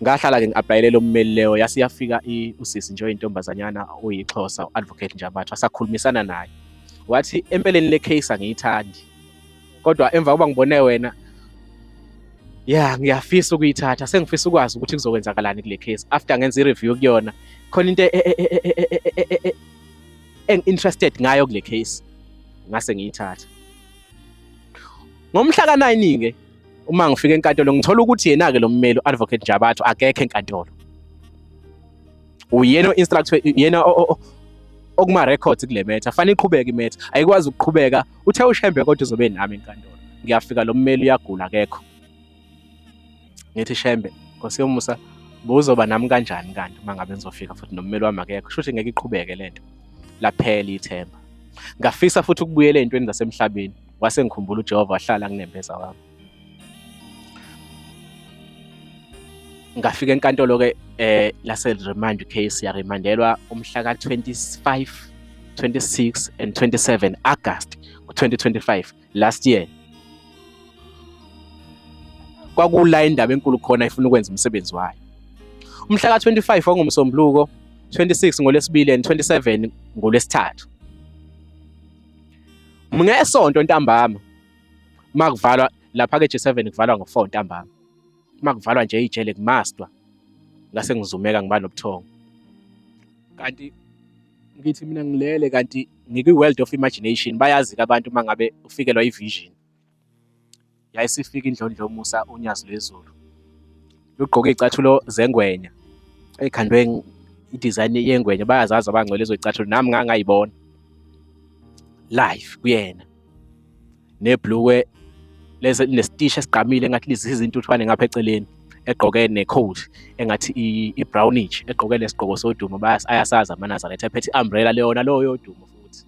Ngahlala-ke ngi-aplayele lo mmeli leyo, yase yafika usisi nje oyintombazanyana oyixhosa, u-Advocate Njabathi, wasakhulumisana naye. Wathi empeleni le case angiyithandi, kodwa emva kokuba ngibone wena, ya ngiyafisa ukuyithatha, sengifisa ukwazi ukuthi kuzokwenzakalani kule case. After ngenza i-review kuyona, khona into eng-interested ngayo kule case, ngase ngiyithatha. Ngomhla ka-9-ke, uma ngifika enkantolo ngithola ukuthi yena-ke lo mmeli u-Advocate Njabathi akekho enkantolo. Uyena o-instructor, yena okuma-records kule matter, fanele iqhubeke imatter, ayikwazi ukuqhubeka. Uthe uShembe kodwa uzobe nami enkantolo. Ngiyafika lo mmeli uyagula akekho. Ngithi Shembe, Nkosi yomusa, buzoba nami kanjani kanti uma ngabe ngizofika futhi nommeli wami akekho? Kusho ukuthi ngeke iqhubeke lento. Laphela ithemba. Ngafisa futhi ukubuyela ey'ntweni zasemhlabeni. Wase ngikhumbula uJehova wahlala nginembeza wami. Ngafika enkantolo-ke lase remand case yaremandelwa umhla ka-25, 26 and 27 August 2025 last year. Kwakula indaba enkulu khona ifuna ukwenza umsebenzi wayo. Umhla ka-25 wangumsombuluko, 26 ngoLwesibili and 27 ngoLwesithathu. Ngesonto ntambama makuvalwa lapha ke-G7 kuvalwa ngo-4 ntambama. Makuvalwa nje ijele kumastwa ngase ngizumeka ngiba nobuthongo. Kanti ngithi mina ngilele kanti ngikwi-world of imagination. Bayazi abantu mangabe ufikelwa i-vision. Yayisifika indlondlo Musa unyazi lwezulu. Lugqoke icathulo zengwenya. Ekhandwe i-design yengwenya, bayazazi abangcwele ezocathulo, nami ngangayibona live kuyena. Nebhluke lezi nestisha esiqamile engathi lezi izintuthwane ngapha eceleni, egqoke necoat engathi i-brownish, egqoke lesigqoko sodumo. Ayasazi amaNazaretha, ephethe i-umbrella leyona lo yodumo futhi.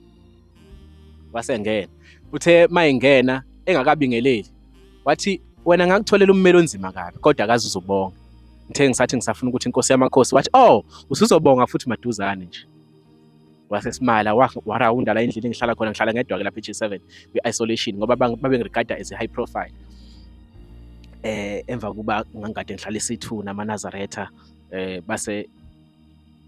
Wasengena. Uthe mayingena engakabingeleli. Wathi wena ngakutholela ummeli onzima kabi kodwa akazi uzobonga. Ngithe ngisathi ngisafuna ukuthi inkosi yamakhosi, wathi usuzobonga futhi maduzane nje. Wasesimala warawunda la endlini engihlala khona, ngihlala ngedwa ke lapha e-G7 kwi-isolation ngoba babengirigada as a high profile. Emva kuba ngangikade ngihlala e-C2 namaNazaretha, base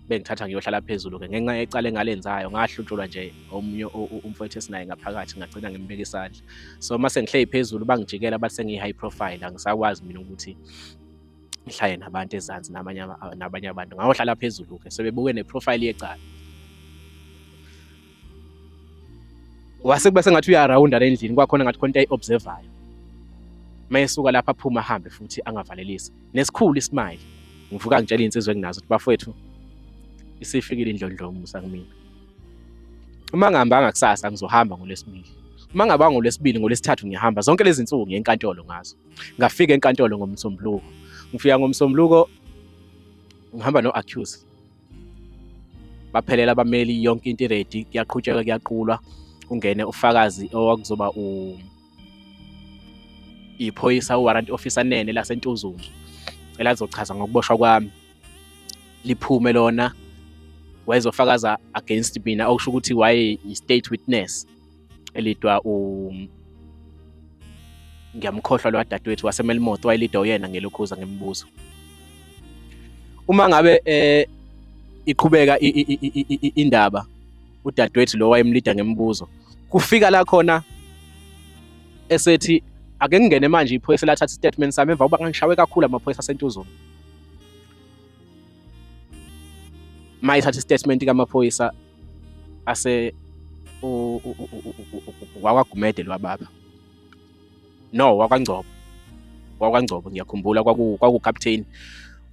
bengithatha ngiyohlala phezulu-ke ngenxa yecala engalenzayo. Ngahluntshulwa nje omunye umfowethu esinaye ngaphakathi, ngagcina ngimbeka isandla. So mase ngihleli phezulu bangijikela bathi sengiyi-high profile, angisakwazi mina ukuthi ngihlaye nabantu ezansi nabanye abantu. Ngayohlala phezulu-ke sebebuke neprofile yecala. Wase kube sengathi uyarawunda le ndlini, kwakhona ngathi khona into ayi-observayo. Mayesuka lapha aphuma ahambe futhi angavalelisi. Nesikhulu ismile. Ngivuka ngitshela insizwe enginazo ukuthi bafowethu isifikile indlondlo Musa kumina. Uma ngihambanga kusasa ngizohamba ngoLwesibili. Uma ngabanga ngoLwesibili, ngoLwesithathu ngiyahamba. Zonke lezi zinsuku ngiye enkantolo ngazo. Ngafika enkantolo ngomsombuluko. Ngifika ngomsombuluko ngihamba no-accuse. Baphelela abameli yonke into ready, kuyaqhutsheka kuyaqulwa. Ungene ufakazi owakuzoba iphoyisa, warrant officer nene laseNtuzuma elazochaza ngokuboshwa kwami. Liphume lona wayezofakaza against mina, okusho ukuthi waye i-state witness elidwa ngiyamkhohlwa lo dadewethu waseMelmoth, wayelidwa uyena ngelokhuza ngemibuzo. Uma ngabe iqhubeka indaba, udadewethu lo wayemlida ngemibuzo, kufika la khona esethi ake ngingene manje iphoyisa lathatha istatement sami emva kuba ngishawe kakhulu amaphoyisa aseNtuzuma. Mayithatha istatement kamaphoyisa ase wakwaGumede lwababa. No, wakwaNgcobo ngiyakhumbula kwaku-captain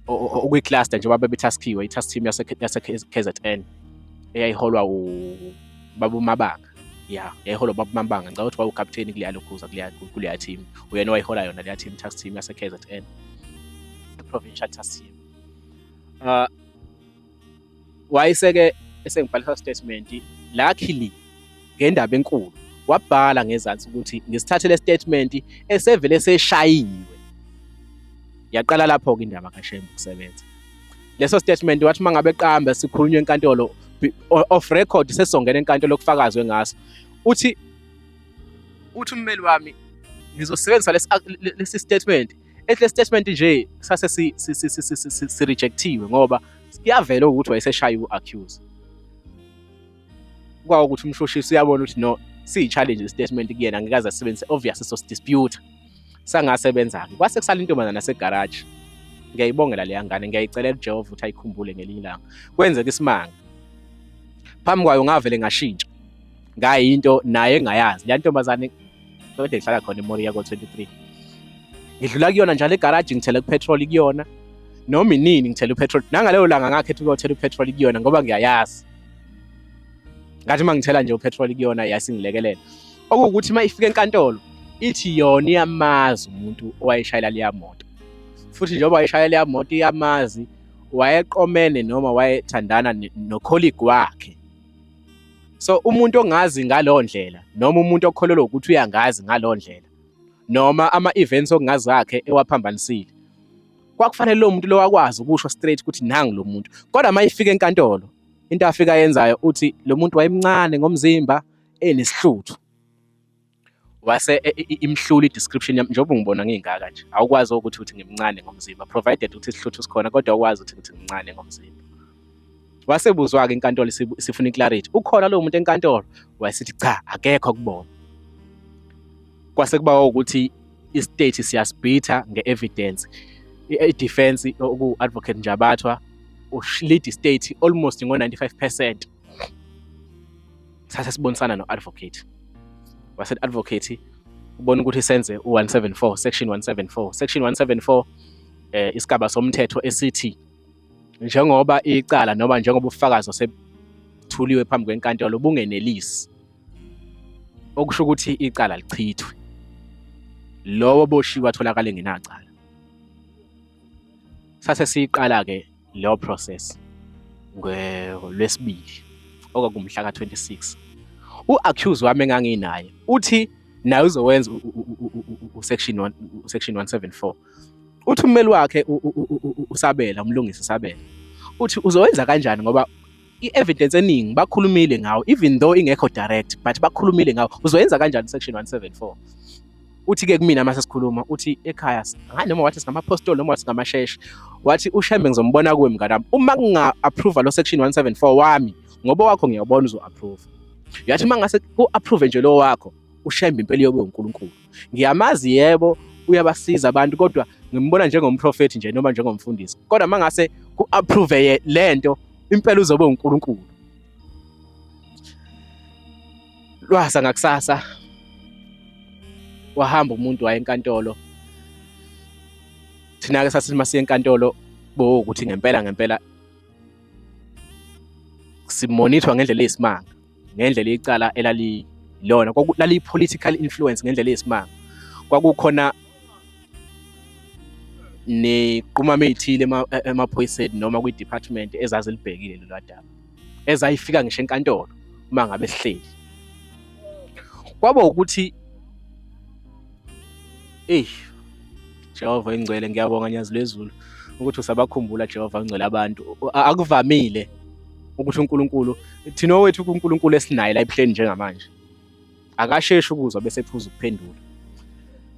okwi-cluster nje babetaskiwe, i-task team yase-KZN eyayiholwa uBaba Mabanga. Yeah, yayiholwa uBaba Mabanga. Ngicabanga ukuthi kwaku-captain kuleya lokhuza kuleya team. Uyena wayihola yona leya team, task team yase-KZN, provincial task team. Wayeseke esengibhalisa statement luckily ngendaba enkulu. Wabhala ngezansi ukuthi ngisithathe le statement esevele seshayiwe. Yaqala lapho ke indaba kaShembe ukusebenza. Leso statement wathi mangabe qamba sikhulunywe enkantolo off record sesizongena enkantolo lokufakazwe ngaso. Uthi ummeli wami ngizosebenzisa lesi statement. Le statement nje sase si rejectiwe ngoba kuyavela ukuthi wayeseshaya u-accuse. Ukuthi umshushisi uyabona ukuthi no, siyi-challenge i-statement kuyena angeke aze asebenzise, obvious dispute. Sangasebenza-ke. Kwase kusala intombazana nasegaraji. Ngiyayibongela leya ngane, ngiyayicelela uJehova ukuthi ayikhumbule ngelinye ilanga. Kwenzeka isimanga. Phambi kwayo ngavele ngashintsha. Ngayinto naye engayazi. Le ntombazane kade ngihlala khona eMoriya ko-23. Ngidlula kuyona njalo egaraji ngithela upetrol kuyona. Noma inini ngithela upetrol. Nangaleyo langa ngakhetha ukuyothela upetrol kuyona ngoba ngiyayazi. Ngathi mangithela nje upetrol kuyona yasingilekelela. Okuwukuthi uma ifika enkantolo ithi yona iyamazi umuntu owayeshayela leya moto. Futhi njengoba wayeshayela leya moto iyamazi, wayeqomene noma wayethandana no-colleague wakhe. So umuntu ongazi ngalo ndlela noma umuntu okholelwa ukuthi uyangazi ngalo ndlela noma ama-events okungazi akhe ewaphambanisile, kwakufanele lo muntu lo wakwazi ukusho straight ukuthi nangu lo muntu. Kodwa uma ifika enkantolo into afika yenzayo uthi lo muntu wayemncane ngomzimba enesihluthu. Wase imhlula i-description yami njengoba ngibona ngingaka nje. Awukwazi ukuthi ngimncane ngomzimba provided ukuthi isihluthu sikhona, kodwa awukwazi ukuthi ngimncane ngomzimba. Wasebuzwa-ke inkantolo sifuna i-clarity. Ukhona lo muntu enkantolo? Wayesithi cha, akekho kubona. Kwase kuba ukuthi i-state siyasibhitha nge-evidence. I-defense oku-advocate Njabathwa lead i-state almost ngo-95%. Sase sibonisana no-advocate. Wase advocate ubona ukuthi senze u174 section 174. Section 174 isigaba somthetho esithi njengoba icala noma njengoba ubufakazi osethuliwe phambi kwenkantolo bungenelisi, okusho ukuthi icala lichithwe, lowo boshiwe atholakala engenacala. Sase siyiqala-ke leyo process ngolwesibili okwakumhla ka-26. U-accuse wami enganginaye uthi naye uzowenza section 174. Uthi ummeli wakhe uSabela, umlungisi uSabela, uthi uzowenza kanjani ngoba i-evidence eningi bakhulumile ngawo, even though ingekho direct but bakhulumile ngawo. Uzowenza kanjani section 174? Uthi-ke kumina mase sikhuluma uthi ekhaya noma wathi singamapostoli noma wathi singamasheshe, wathi uShembe ngizombona kuwe mnganami uma kunga-approve lo section 174 wami, ngoba wakho ngiyabona uzo-approve. Yathi uma ngase u-approve nje lo wakho, uShembe impela yobe uNkulunkulu. Ngiyamazi yebo uyabasiza abantu, kodwa ngimbona njengomprofeti nje noma njengomfundisi. Kodwa uma ngase ku-approve lento, impela uzobe uNkulunkulu. Lwasa ngakusasa wahamba umuntu waye enkantolo. Thina-ke sasithi masiye enkantolo ukuthi ngempela simonithwa ngendlela eyisimanga, ngendlela icala elalilona lali-political influence ngendlela eyisimanga. Kwakukhona nequmame ey'thile emaphoyiseni noma kwi-department ezazilibhekile lolu daba, ezayifika ngisho enkantolo uma ngabe sihleli. Kwaba ukuthi Jehova ingcwele, ngiyabonga nyazi lwezulu ukuthi usabakhumbula Jehova ingcwele abantu. Akuvamile ukuthi uNkulunkulu, thina owethu uNkulunkulu esinaye la ebuhleni njengamanje, akasheshi ukuzwa bese ephuza ukuphendula.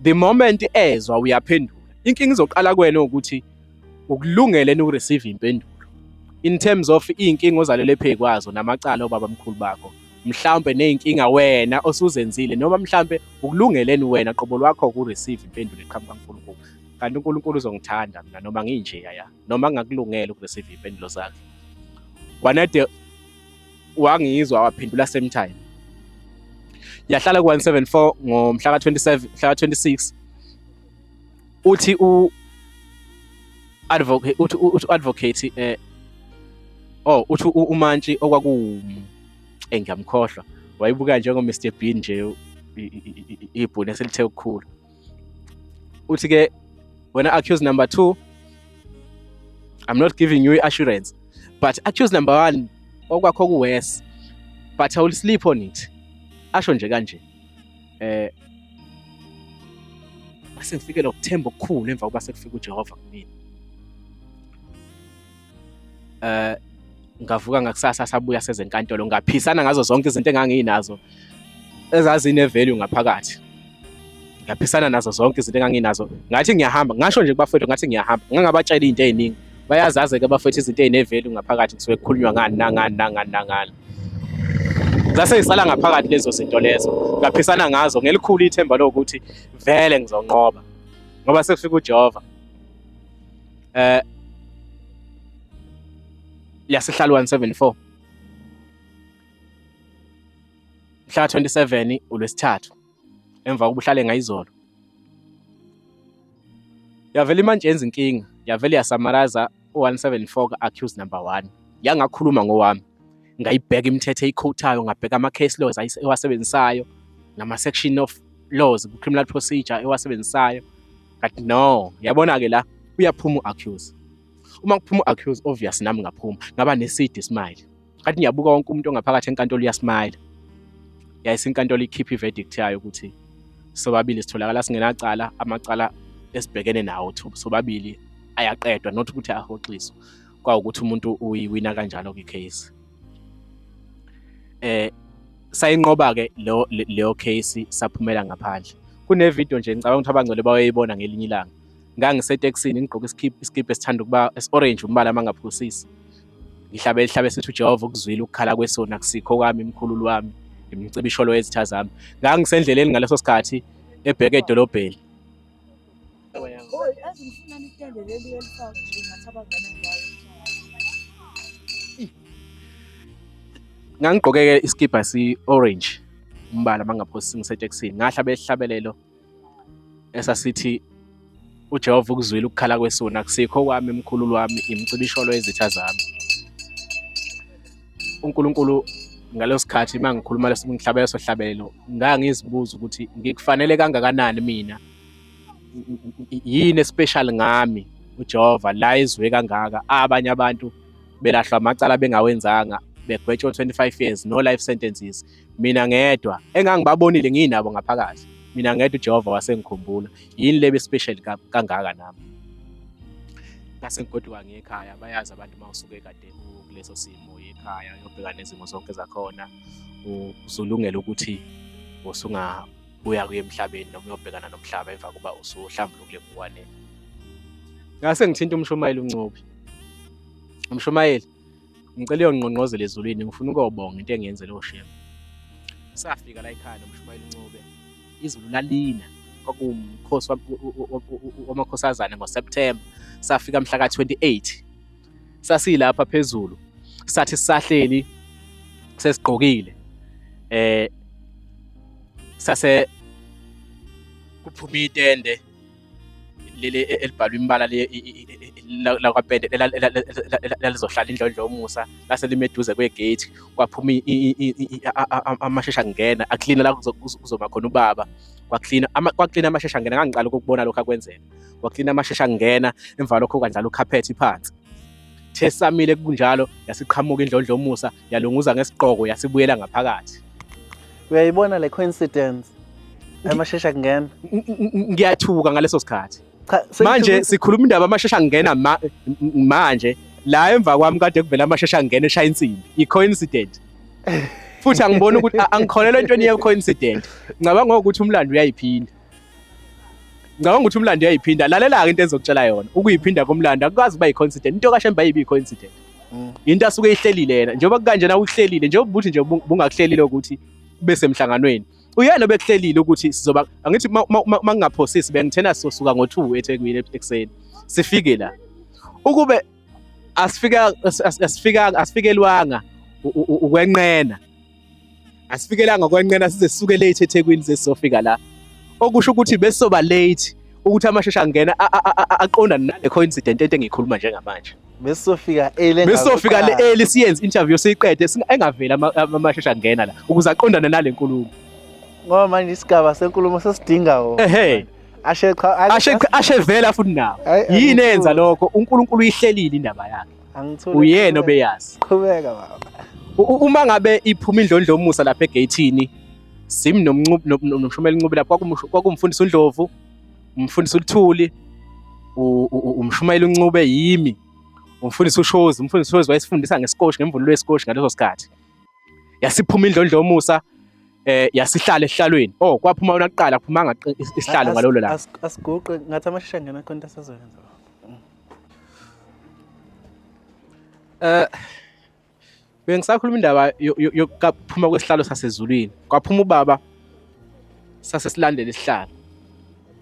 The moment ezwa uyaphendula, inkinga izoqala kuwena ukuthi ukulungele ukureceive impendulo. In terms of iy'nkinga ozalele phezu kwazo namacala obaba mkhulu bakho, mhlawumbe ney'nkinga wena osuzenzile noma mhlawumbe ukulungeleni wena qobo lwakho ukureceive impendulo eqhamuka kuNkulunkulu. Kanti uNkulunkulu uzongithanda mina noma nginjeya noma ngakulungela ukureceive impendulo zakhe. Wanede wangizwa waphendula same time. Yahlala ku-174 ngomhla ka-27 mhla ka-26. Uthi u-advocate uthi uMantshi ngiyamkhohlwa, wayibuka njengo-Mr Bean nje ibhuni eselithe ukukhula. Uthi-ke wena accused number 2, I'm not giving you assurance, but accused number 1 okwakho kuwes, but I will sleep on it. Asho nje kanje. Base ngifike lokuthemba okukhulu emva kokuba sekufika uJehova kumina. ngavuka ngakusasa sabuya sezenkantolo ngaphisana ngazo zonke izinto enganginazo ezazine-value ngaphakathi. Ngaphisana nazo zonke izinto enganginazo. Ngathi ngiyahamba, ngasho nje kubafowethu ngathi ngiyahamba. Ngangabatshela izinto eziningi. Bayazazi-ke abafowethu izinto ezine-value ngaphakathi kusuke kukhulunywa ngani. Zase yisala ngaphakathi lezo zinto lezo. Ngaphisana ngazo ngelikhulu ithemba lokuthi vele ngizonqoba. Ngoba sekufika uJehova. Yasihlala 174. Mhla 27 uLwesithathu. Emva kokuhlale ngayizolo. Yavela manje yenza inkinga, yavela yasamaraza u174 ka-accused number 1. Yangakhuluma ngowami. Ngayibheka imithetho eyikhothayo, ngabheka ama-case laws ewasebenzisayo, nama-section of laws, criminal procedure ewasebenzisayo. Kanti no, yabona-ke la uyaphuma u-accuse. Uma kuphuma u-accuse, obvious nami ngaphuma, ngaba neside smile. Kanti ngiyabuka wonke umuntu ongaphakathi enkantolo uyasmile. Yayisinkantolo ikhipha i-verdict yayo ukuthi sobabili sitholakala singenacala, amacala esibhekene nawo sobabili ayaqedwa, not ukuthi ahoxiswe. Kwawukuthi umuntu uyiwina kanjalo kwi-case. Sayinqoba-ke leyo case saphumela ngaphandle. Kune-video nje ngicabanga ukuthi abangcwele bayayibona ngelinye ilanga. Ngangisetekisini ngigqoke iskipho esithanda ukuba es-orange umbala mangaphusisi. Ngihlabe sithi uJehova ukuzwile ukukhala kwesona kusikho kwami imkhululi wami, imicibisholo yezitha zami. Ngangisendleleni ngaleso sikhathi ebheke edolobheni. Ngangigqoke iskipho esi-orange umbala mangaphosisi ngisetekisini. Ngahlabe isihlabelelo esasithi uJehova ukuzwile ukukhala kwesona kusikho kwami imkhululi wami, imicibisholo yezitha zami. uNkulunkulu ngaleso sikhathi mangikhuluma ngihlabela leso hlabelo ngangizibuza ukuthi ngikufanele kangakanani mina, yini especial ngami uJehova la izwe kangaka. Abanye abantu belahlwa amacala bengawenzanga, begwetshwa 25 years no life sentences. Mina ngedwa engangibabonile nginabo ngaphakathi, mina ngedwa uJehova wasengikhumbula. Yini lebe special kangaka nami? Ngase ngigodwa ngekhaya, bayazi abantu mawusuke kade kuleso simo ekhaya uyobheka nezimo zonke zakhona, uzulungela ukuthi usungabuya kuye emhlabeni noma uyobhekana nomhlaba emva kuba usuhlambulukile ngokwanele. Ngase ngithinta umshumayeli uNcube. Umshumayeli, ngicela uyongqongqozela ezulwini, ngifuna ukubonga into engiyenzele uShem. Safika la ekhaya nomshumayeli uNcube, izulu lalina, kwakuwumkhosi wamakhosazana ngoSeptember. Safika mhla ka-28. Sasilapha phezulu. Sathi sisahleli sesigqokile. Sase kuphuma itende leli elibhalwe imbala la kwaPende lalizohlala indlondlo yomusa, lase limeduze kwegate. Kwaphuma amashesha ngena aclean la kuzoma khona ubaba. Kwaclean amashesha ngena, ngangicala ukubona lokho akwenzeka. Kwaclean amashesha ngena, emva lokho kwadlala ukhaphethi phansi. Thesamile kunjalo yasiqhamuka indlondlo yomusa, yalunguza ngesigqoko yasibuyela ngaphakathi. Uyayibona le coincidence amashesha kungena? Ngiyathuka ngaleso sikhathi. Manje sikhuluma indaba amashesha ngena manje la emva kwami kade kuvela amashesha ngena eshaya insimbi. I-coincident. Futhi angibona ukuthi angikholelwa entweni ye-coincident. Ngicabanga ukuthi umlando uyayiphinda. Lalela-ke into ezokutshela yona. Ukuyiphinda komlando akukazi uba yi-coincident. Into kaShemba ayibi yi-coincident. Into asuke ihlelile yena. Njengoba kanjena uhlelile, njengoba ubuthi nje bungakuhlelile ukuthi ube semhlanganweni. Uyena obekuhlelile ukuthi sizoba, angithi mangingaphosisi bengithena sizosuka ngo-2 eThekwini ekuseni. Sifike la. Ukube asifikelwanga ukwenqena. Asifikelanga ukwenqena size sisuke late eThekwini sesizofika la. Okusho ukuthi besoba late ukuthi amashesha angena aqondana nale coincident into engikhuluma njengamanje. Besofika le early siyenze interview siyiqede engavela amashesha angena la ukuze aqondane nale nkulumo. Ngoba manje isigaba senkulumo sesidinga wo. Ashe vela futhi nawo. Yini enza lokho? uNkulunkulu uyihlelile indaba yakhe. Uyena obeyazi. Qhubeka baba. Uma ngabe iphuma indlondlo yomusa lapha egate-ini, sim nomshumeli uNcube lapha kwakumfundisa uNdlovu, umfundisi uLuthuli, umshumeli uNcube yimi. umfundisi uShozi wayesifundisa ngeSkoshi, ngemvunulo yeSkoshi ngaleso sikhathi. Yasiphuma indlondlomusa yasihlala esihlalweni. Kwaphuma wona kuqala kuphuma isihlalo ngalolo la. Asiguqe ngathi amasheshe angena khona asazoyenza. Bengisakhuluma indaba yokuphuma kwesihlalo sasezulwini. Kwaphuma ubaba sasesilandela isihlalo.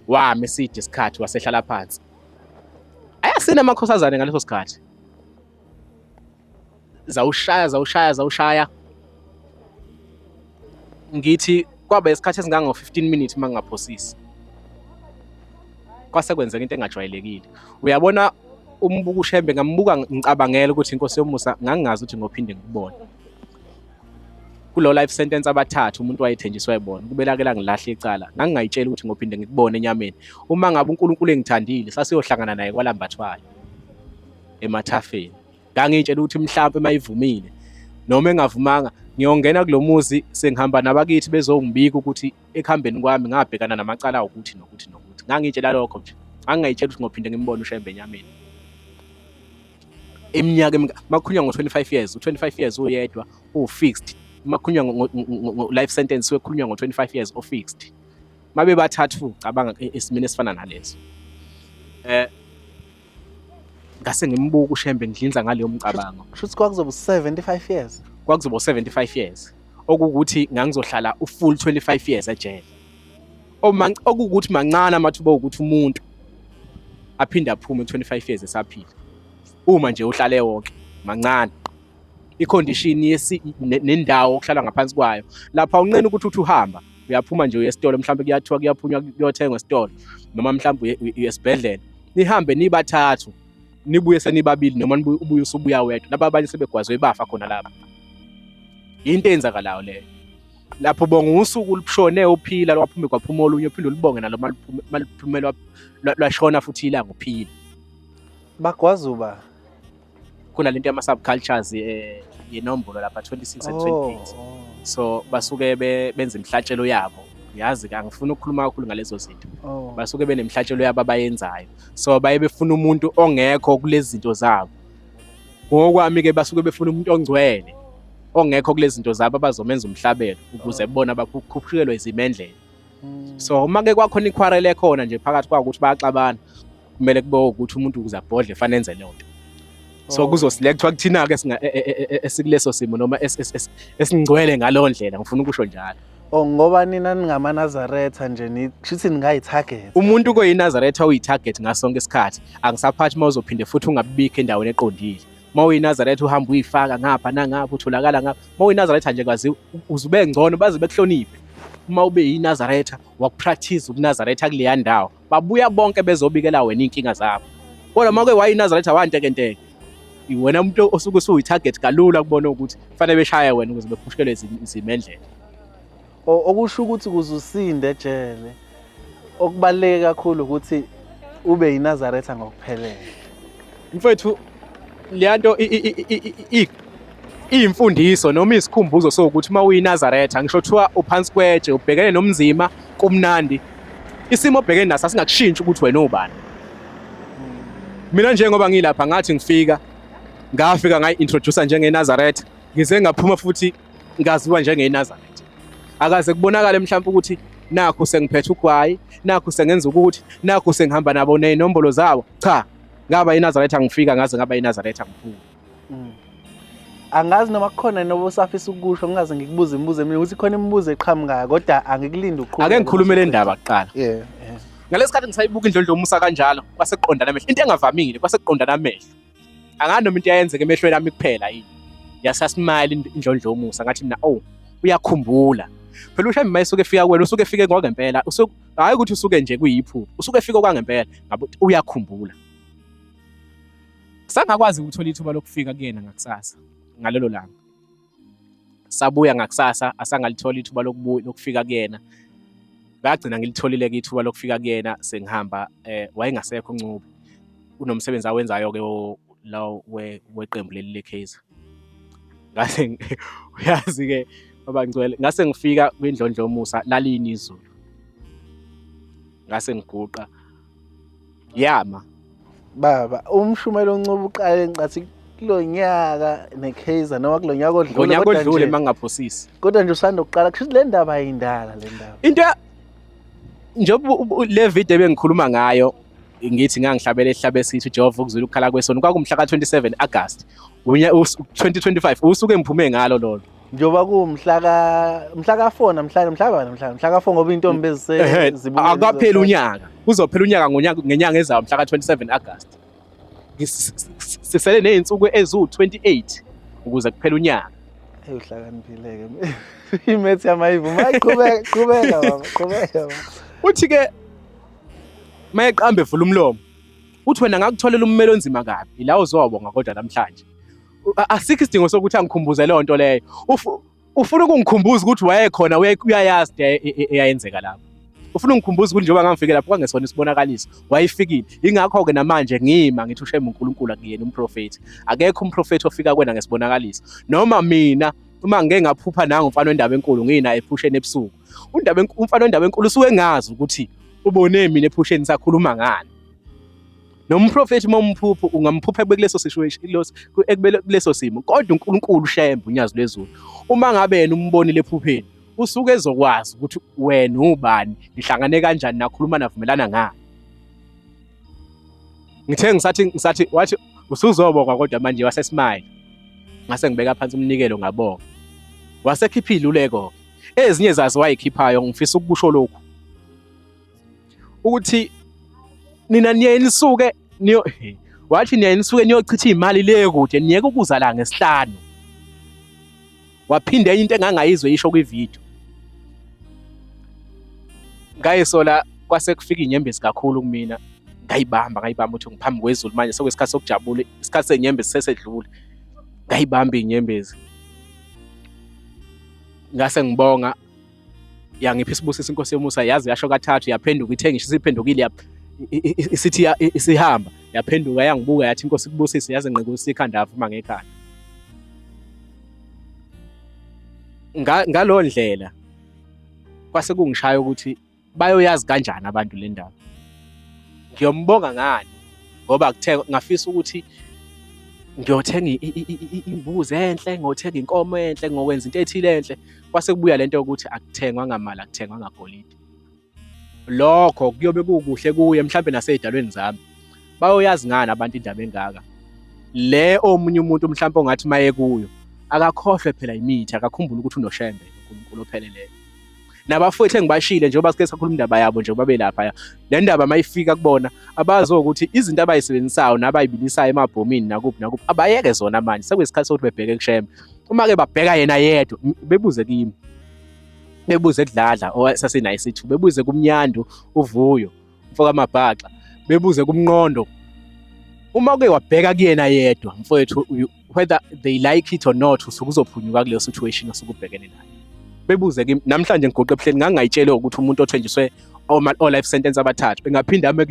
Wami eside isikhathi wasehlala phansi. Ayasina amakhosazane ngaleso sikhathi. Zawushaya. Ngithi kwaba isikhathi esingango 15 minutes mangingaphosisi. Kwase kwenzeka into engajwayelekile. Uyabona umbuka uShembe ngambuka ngicabangela ukuthi inkosi yomusa ngangingazi ukuthi ngophinde ngikubone. Kulo life sentence abathathu umuntu wayethenjiswa ebona kubelakela ngilahle icala ngangingayitshela ukuthi ngophinde ngikubone enyameni. Uma ngabe uNkulunkulu engithandile sasiyohlangana naye kwalambathwayo emathafeni. Ngangitshela ukuthi mhlawumbe mayivumile noma engavumanga ngiyongena kulomuzi sengihamba nabakithi bezongibika ukuthi ekuhambeni kwami ngabhekana namacala ukuthi nokuthi. Ngangitshela lokho nje. Angingayitshela ukuthi ngophinde ngimbone uShembe enyameni. Eminyaka makhunywa ngo-25 years, u-25 years uyedwa u-fixed. Makhunywa ngo-life sentence wekhunywa ngo-25 years o-fixed. Mabe bathathu cabanga esimene esifana naleso. Ngase ngimbuka uShembe ngidlinza ngaleyo mcabango. Shuthi kwakuzoba 75 years. Kwakuzoba 75 years. Okuwukuthi ngangizohlala u-full 25 years ejele. Okuwukuthi mancane amathuba ukuthi umuntu aphinde aphume 25 years esaphila. Uma nje uhlale wonke mancane. I-condition nendawo okuhlala ngaphansi kwayo. Lapha unqena ukuthi uhamba, uyaphuma nje uye esitolo mhlawumbe kuyathiwa kuyaphunywa kuyothenga esitolo noma mhlawumbe uyesibhedlela. Nihambe nibathathu, nibuye senibabili noma ubuye usubuya wedwa. Laba abanye sebegwazwe bafa khona lapha. Into enzakalayo leyo. Lapho bonga usuku lushone uphila lwaphuma kwaphuma olunye uphinde ulibonge nalo maliphumelwa lwashona futhi ilanga uphila. Bagwazuba kuna lento yama subcultures yenombolo lapha 26 and 28. So basuke benza imhlatshelo yabo. Yazi angifuni ukukhuluma kakhulu ngalezo zinto. Basuke benemhlatshelo yabo abayenzayo. So baye befuna umuntu ongekho kulezi zinto zabo. Ngokwami ke basuke befuna umuntu ongcwele ongekho kulezi zinto zabo abazomenza umhlabelo ukuze bona bakhuphulelwe izimendlela. So uma ke kwakhona ikhwarele khona nje phakathi kwabo ukuthi bayaxabana kumele kube ukuthi umuntu ukuze abhodle fanele enze lento. So kuzoselectwa kuthina ke esikuleso simo noma esingcwele ngaloo ndlela ngifuna ukusho njalo. Ngoba nina ningamaNazaretha nje nithi ningayi-target. Umuntu koyiNazaretha uyi-target ngasonke isikhathi angisaphathi mawuzophinde futhi ungabikho endaweni eqondile. MawuyiNazaretha uhamba uyifaka ngapha nangapha utholakala ngapha. MawuyiNazaretha nje kwazi uzube ngcono baze bekuhloniphe. Uma ube yiNazaretha wakupractice ukuNazaretha kuleya ndawo babuya bonke bezobikela wena inkinga zabo. Kodwa make wayiNazaretha wantekenteke iwena umuntu osuke usuyi-target kalula kubona ukuthi kufanele beshaye wena ukuze bephushelwe izimendlela. Okusho ukuthi ukuze usinde ejele okubaluleke kakhulu ukuthi ube yiNazaretha ngokuphelele. Mfethu leyanto iyimfundiso noma isikhumbuzo sokuthi uma uyiNazaretha ngisho kuthiwa uphansi kweje ubhekene nomzima kumnandi isimo obhekene naso asingakushintsha ukuthi wena ubani. Mina njengoba ngilapha ngathi ngifika ngayi-introduce njengeNazaretha ngize ngaphuma futhi ngaziwa njengeNazaretha. Akaze kubonakala mhlawumbe ukuthi nakho sengiphethe ugwayi, nakho sengenza ukuthi, nakho sengihamba nabo nezinombolo zabo. Cha, ngaba yiNazaretha ngifika ngaze ngaba yiNazaretha ngiphuma. Angazi noma kukhona noba usafisa ukusho ngaze ngikubuze imibuzo mina ukuthi khona imibuzo eqhamukayo kodwa angikulindi uqhubeka. Ake ngikhulume le ndaba kuqala. Yeah. Ngalesikhathi ngisayibuka indlondlomusa kanjalo kwaseqondana amehlo. Into engavamile kwaseqondana amehlo. Angani noma into yayenzeka emehlweni ami kuphela yini. Yasasimile indlondlomusa ngathi mina uyakhumbula. Phela uShembe mayisuke efika kuwena usuke efike ngokwempela. Hayi ukuthi usuke nje kuyiphupho. Usuke efika kwangempela ngabe uyakhumbula. Sangakwazi ukuthola ithuba lokufika kuyena ngakusasa ngalelo langa. Sabuya ngakusasa asangalithola ithuba lokufika kuyena. Bagcina ngilitholile ithuba lokufika kuyena sengihamba wayengasekho uNcube. Unomsebenzi awenzayo ke lawo weqembu leli leKaizer. Ngase uyazi ke baba ngcwele ngase ngifika kwindlondlomusa lalini izulu. Ngase ngiguqa yama Baba, umshumela oncube uqale ngicathi kulo nyaka neKaizer noma kulo nyaka odlule Ngonyaka odlule mangingaphosisi. kodwa nje usanda ukuqala kusho le ndaba ayindala le ndaba. Into njengoba le video ebengikhuluma ngayo ngithi ngangihlabele esihlabe sithi Jehova ukuzwela ukukhala kwesona kwakumhla ka-27 August 2025 usuke ngiphume ngalo lolo. Njoba kumhla ka 4 namhlanje mhla ka 4 ngoba intombi bezisebenzisa akaphela unyaka uzophela unyaka ngenyanga ezayo mhla ka-27 August. Sisele nezinsuku eziwu-28 ukuze kuphela unyaka. Hey uhlakaniphile ke. Imethi yamayivu qhubeka baba. Uthi ke mayeqambe vula umlomo. Uthi wena ngakutholela ummeli onzima kabi. Ila uzobonga kodwa namhlanje. Asikho isidingo sokuthi angikhumbuze leyo nto leyo. Ufuna ukungikhumbuza ukuthi wayekhona uyayazi eyayenzeka lapho. Ufuna ungikhumbuza ukuthi njengoba ngangifike lapho kwangesona isibonakaliso wayifikile. Ingakho ke namanje ngima ngithi usheme uNkulunkulu akuyena umprofeti. Akekho umprofeti ofika kwena ngesibonakaliso. Noma mina uma ngeke ngaphupha nanga umfana wendaba enkulu ngina ephusheni ebusuku. Umfana wendaba enkulu usuke ngazi ukuthi ubone mina ephusheni sakhuluma ngani. Noma umprofeti momphupho ungamphupha kuleso situation kuleso simo kodwa uNkulunkulu ushembe unyazi lwezulu. Uma ngabe yena umbonile ephupheni usuke ezokwazi ukuthi wena ubani nihlangane kanjani nakhuluma navumelana ngani. Ngithe ngisathi wathi usuzobonga kodwa manje waseSmile. Ngase ngibeka phansi umnikelo ngabonga. Wasekhipha iluleko. Ezinye zazo wayikhiphayo ngifisa ukusho lokhu. Ukuthi nina niyenisuke wathi niyenisuke niyochitha imali le kude niyeke ukuza la ngesihlanu. Waphinde into engangayizwe isho kwivideo. Ngayisola kwase kufika inyembezi kakhulu kumina. Ngayibamba ukuthi ngiphambi kwezulu manje sokwesikhathi sokujabula isikhathi senyembezi sesedlule. Ngayibamba inyembezi. Ngase ngibonga yangipha isibusiso inkosi yomusa yazi yasho kathathu yaphenduka ithengisha isiphendukile isithi isihamba yaphenduka yangibuka yathi inkosi kubusise yaze ngiqekusa ikhanda avuma ngekhanda. Ngalo ndlela kwase kungishaya ukuthi bayoyazi kanjani abantu le ndaba. Ngiyombonga ngani ngoba kuthe ngafisa ukuthi ngiyothenga imbuzi enhle, ngothenga inkomo enhle, ngokwenza into ethile enhle. Kwase kubuya lento ukuthi akuthengwa ngamali, akuthengwa ngagolide. Lokho kuyobe kukuhle kuye mhlambe nasey'dalweni zami. Bayoyazi ngani abantu indaba engaka. Le omunye umuntu mhlambe ongathi maye kuyo akakhohlwe phela imithi, akakhumbule ukuthi unoshembe uNkulunkulu opheleleyo. Nabafowethu engibashile njengoba sike sakhuluma indaba yabo njengoba belapha. Le ndaba mayifika kubona abazi ukuthi izinto abayisebenzisayo nabayibilisayo emabhomini nakuphi abayeke zona manje sekwesikhathi sokuthi bebheke kushembe. Uma ke babheka yena yedwa bebuze kimi. Bebuze Kudladla owasesenayo isithu, bebuze kuMnyandu uVuyo mfoka Mabhaxa, bebuze kuMnqondo. Uma ke wabheka kuyena yedwa mfowethu whether they like it or not usukuzophunyuka kuleyo situation osukubhekene nayo. Bebuze kimi namhlanje ngigoqe ebuhleni ngangayitshela ukuthi umuntu othenjiswe all life sentence abathathu engaphinda ame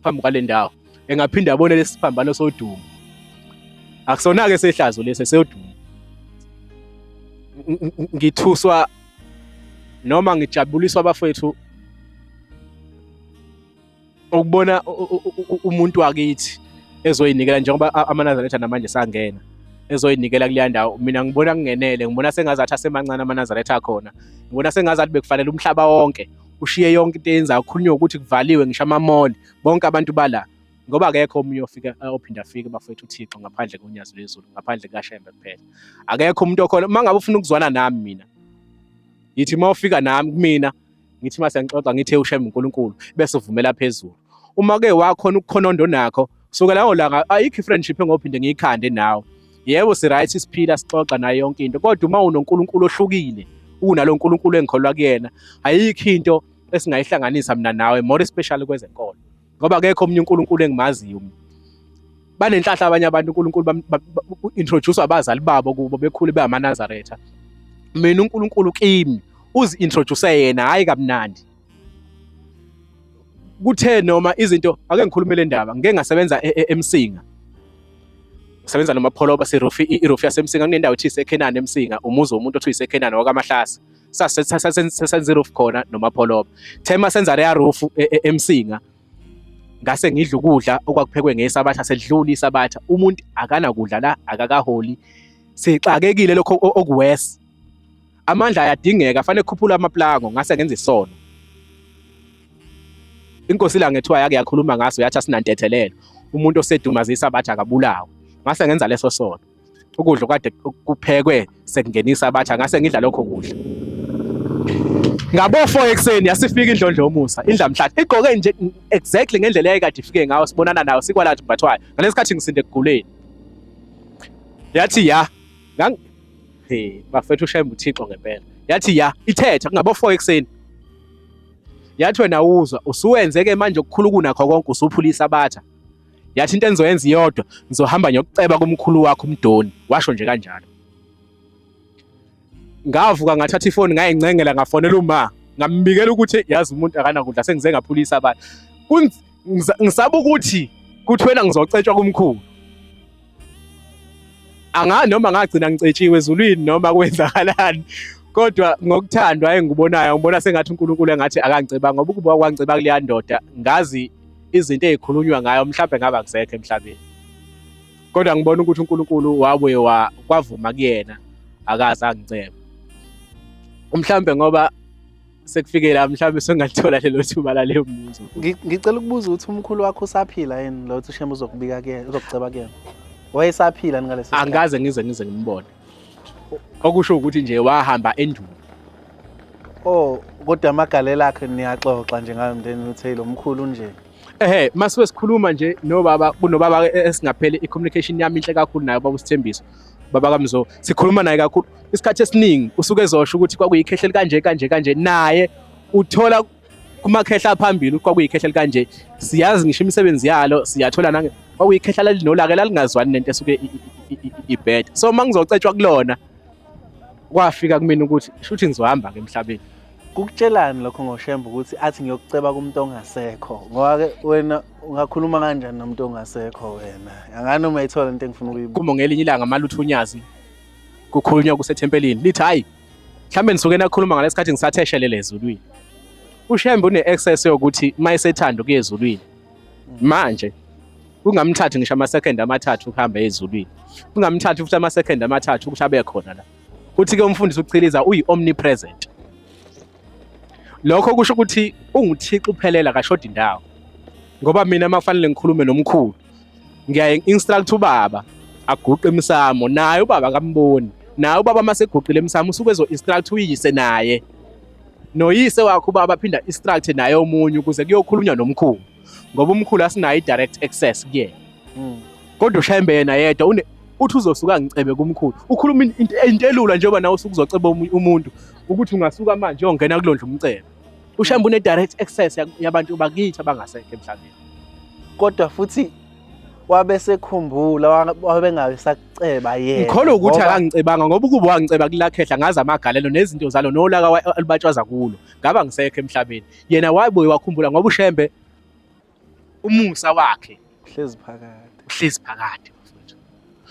phambi kwale ndawo engaphinda abone lesiphambano sodumo. Akusona ke sehlazo lese seyodumo. Ngithuswa noma ngijabuliswa abafowethu ukubona umuntu wakithi ezoyinikela njengoba amaNazaretha namanje sangena ezoyinikela kuleya ndawo. Mina ngibona kungenele, ngibona sengazathi asemancane amaNazaretha akhona. Ngibona sengazathi bekufanele umhlaba wonke ushiye yonke into eyenzayo kukhulunywa ukuthi kuvaliwe ngisho amamoli bonke abantu bala ngoba akekho omunye ofika ophinda afike bafethu uThixo ngaphandle konyazi lwezulu, ngaphandle kaShembe kuphela. Akekho umuntu okhona. Mangabe ufuna ukuzwana nami mina yithi mawufika nami kumina ngithi mase ngixoxa ngithi uShembe uNkulunkulu bese uvumela phezulu. Uma ke wakhona ukukhononda nakho soke lawo langa ayikho friendship engophinde ngiyikhande nawe. Yebo si right siphila sixoxa nayo yonke into kodwa uma unoNkulunkulu ohlukile unalo uNkulunkulu engikholwa kuyena ayikho into esingayihlanganisa mina nawe more especially kwezenkolo ngoba akekho omunye uNkulunkulu engimaziyo. Banenhlahla abanye abantu uNkulunkulu introduce abazali babo kubo bekhule beamaNazaretha. Mina uNkulunkulu kimi uzi-introduce yena hayi kamnandi. Kuthe noma izinto ake ngikhulume le ndaba ngeke ngasebenza eMsinga. Ngisebenza noMapholoba iRoof yaseMsinga kunendawo ethi iseKhenani eMsinga, umuzi womuntu othi iseKhenani wakwaMahlasi. Sasenza iRoof khona noMapholoba. Thema senza leya roof eMsinga. ngase ngidla ukudla okwakuphekwe ngesabatha sedlula isabatha umuntu akanakudla la akakaholi sixakekile lokho okuwesi amandla ayadingeka fanele kukhuphula amaplango ngase ngenza isono inkosi la ngethiwa yake yakhuluma ngaso yathi asinantethelelo umuntu osedumazisa isabatha akabulawa ngase ngenza leso sono ukudla kade kuphekwe sekungenisa abatha ngase ngidla lokho kudla ngabo 4 ekseni yasifika indlondlo yomusa indla mhlathe igqoke nje exactly ngendlela eyayikade ifike ngayo sibonana nayo sikwalathi mbathwayo ngalesikhathi ngisinde kuguleni yathi ya bafethu ushembe uThixo ngempela yathi ya ithetha ngabo 4 ekseni yathi wena uzwa usuwenzeke manje okukhulu kunakho konke usuphulisa abatha yathi into engizoyenza iyodwa ngizohamba ngiyokuceba kumkhulu wakho umdoni washo nje kanjalo ngavuka ngathatha ifoni ngayincengela ngafonela uma ngambikela ukuthi yazi umuntu akanakudla sengize ngaphulisa abatha ngisaba ukuthi kuthwena ngizocetshwa kumkhulu noma ngagcina ngicetshiwe ezulwini noma kwenzakalani kodwa ngokuthandwa engikubonayo ngibona sengathi uNkulunkulu engathi akangiceba ngoba ukuba kwangiceba kuleya ndoda ngazi izinto ezikhulunywa ngayo mhlawumbe ngaba kusekho emhlabeni kodwa ngibona ukuthi uNkulunkulu wabuye kwavuma kuyena akaze angiceba mhlawumbe ngoba sekufike la mhlawumbe sengalithola lelo thuba laleyo mbuzo ngicela ukubuza ukuthi umkhulu wakho usaphila yini lo uthi ushembe uzokubika kuyena uzokuceba kuyena wayesaphila ngalesi angaze ngize ngimbone okusho ukuthi nje wahamba endulo kodwa amagalelo akhe niyaxoxa nje ngamndeni uthi lo mkhulu nje masibe sikhuluma nje kunobaba esingapheli i-communication yami inhle kakhulu nayo baba uSithembiso baba kaMzo sikhuluma naye kakhulu isikhathi esiningi usuke ezosho ukuthi kwakuyikhehle kanje naye uthola kumakhehla phambili kwakuyikhehle kanje siyazi ngisho imisebenzi yalo siyathola kwakuyikhehla linolaka lalingazwani nento esuke ibed so mangizocetshwa kulona kwafika kumina ukuthi shuthi ngizohamba ke emhlabeni kukutshelani lokho ngoshembe ukuthi athi ngiyokuceba kumuntu ongasekho ngoba ke wena ungakhuluma kanjani nomuntu ongasekho wena angani uma ithola into engifuna ukuyibuza kuma ngelinye ilanga maluthunyazi kukhulunywa kusethempelini lithi hayi mhlambe nisuke nakhuluma ngalesikhathi ngisatheshelele ezulwini ushembe une-access yokuthi mayesethanda kuye ezulwini manje ungamthathi ngisho ama-second amathathu ukuhamba ezulwini ungamthathi futhi ama-second amathathu ukuthi abe khona la uthi-ke umfundisi uChiliza uyi-omnipresent lokho kusho ukuthi unguThixo uphelela kashodi indawo ngoba mina makufanele ngikhulume nomkhulu ngiyaye instruct ubaba aguqe emsamo naye ubaba akamboni naye ubaba maseguqile emsamo usuke ezo-instruct uyise naye noyise wakho ubaba aphinda instruct naye omunye ukuze kuyokhulunywa nomkhulu ngoba umkhulu asinayo i-direct access kuyena kodwa ushembe yena yedwa uthi uzosuka ngicebe kumkhulu ukhuluma into elula njengoba nawe usuke uzoceba umuntu ukuthi ungasuka manje uyongena kulondla umcebo ushembe une-direct access yabantu bakithi abangasekho emhlabeni kodwa futhi wabe sekhumbula wabengabe sakuceba yena ngikholwa ukuthi akangicebanga ngoba ukuba wangiceba kulakhehla ngazi amagalelo nezinto zalo nolaka alibatshaza kulo ngaba ngisekho emhlabeni yena wabuye wakhumbula ngoba ushembe umusa wakhe hlezi phakathi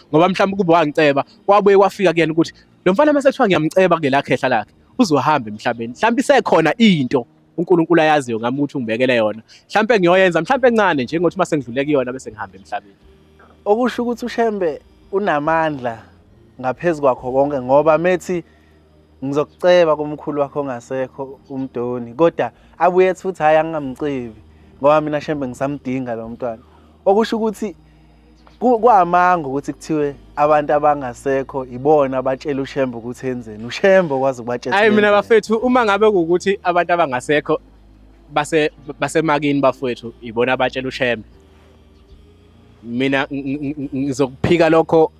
ngoba mhlawumbe kuba wangiceba wabuye kwafika kuyena ukuthi lo mfana masethiwa ngiyamceba kulela khehla lakhe uzohamba emhlabeni mhlawumbe isekhona into uNkulunkulu ayaziyo ngami ukuthi ungibekele yona mhlawumbe ngiyoyenza mhlawumbe encane nje ngokuthi mase ngidlule kuyona bese ngihamba emhlabeni okusho ukuthi ushembe unamandla ngaphezulu kwakho konke ngoba methi ngizokuceba kumkhulu wakho ongasekho umdoni kodwa abuye ethi futhi hayi angingamcebi ngoba mina shembe ngisamdinga lo mntwana okusho ukuthi kwamanga ukuthi kuthiwe abantu abangasekho ibona abatshela ushembe ukuthi enzeni ushembe kwazi ukubatshela hayi mina bafethu uma ngabe ukuthi abantu abangasekho basemakini bafethu ibona abatshela ushembe mina ngizokuphika lokho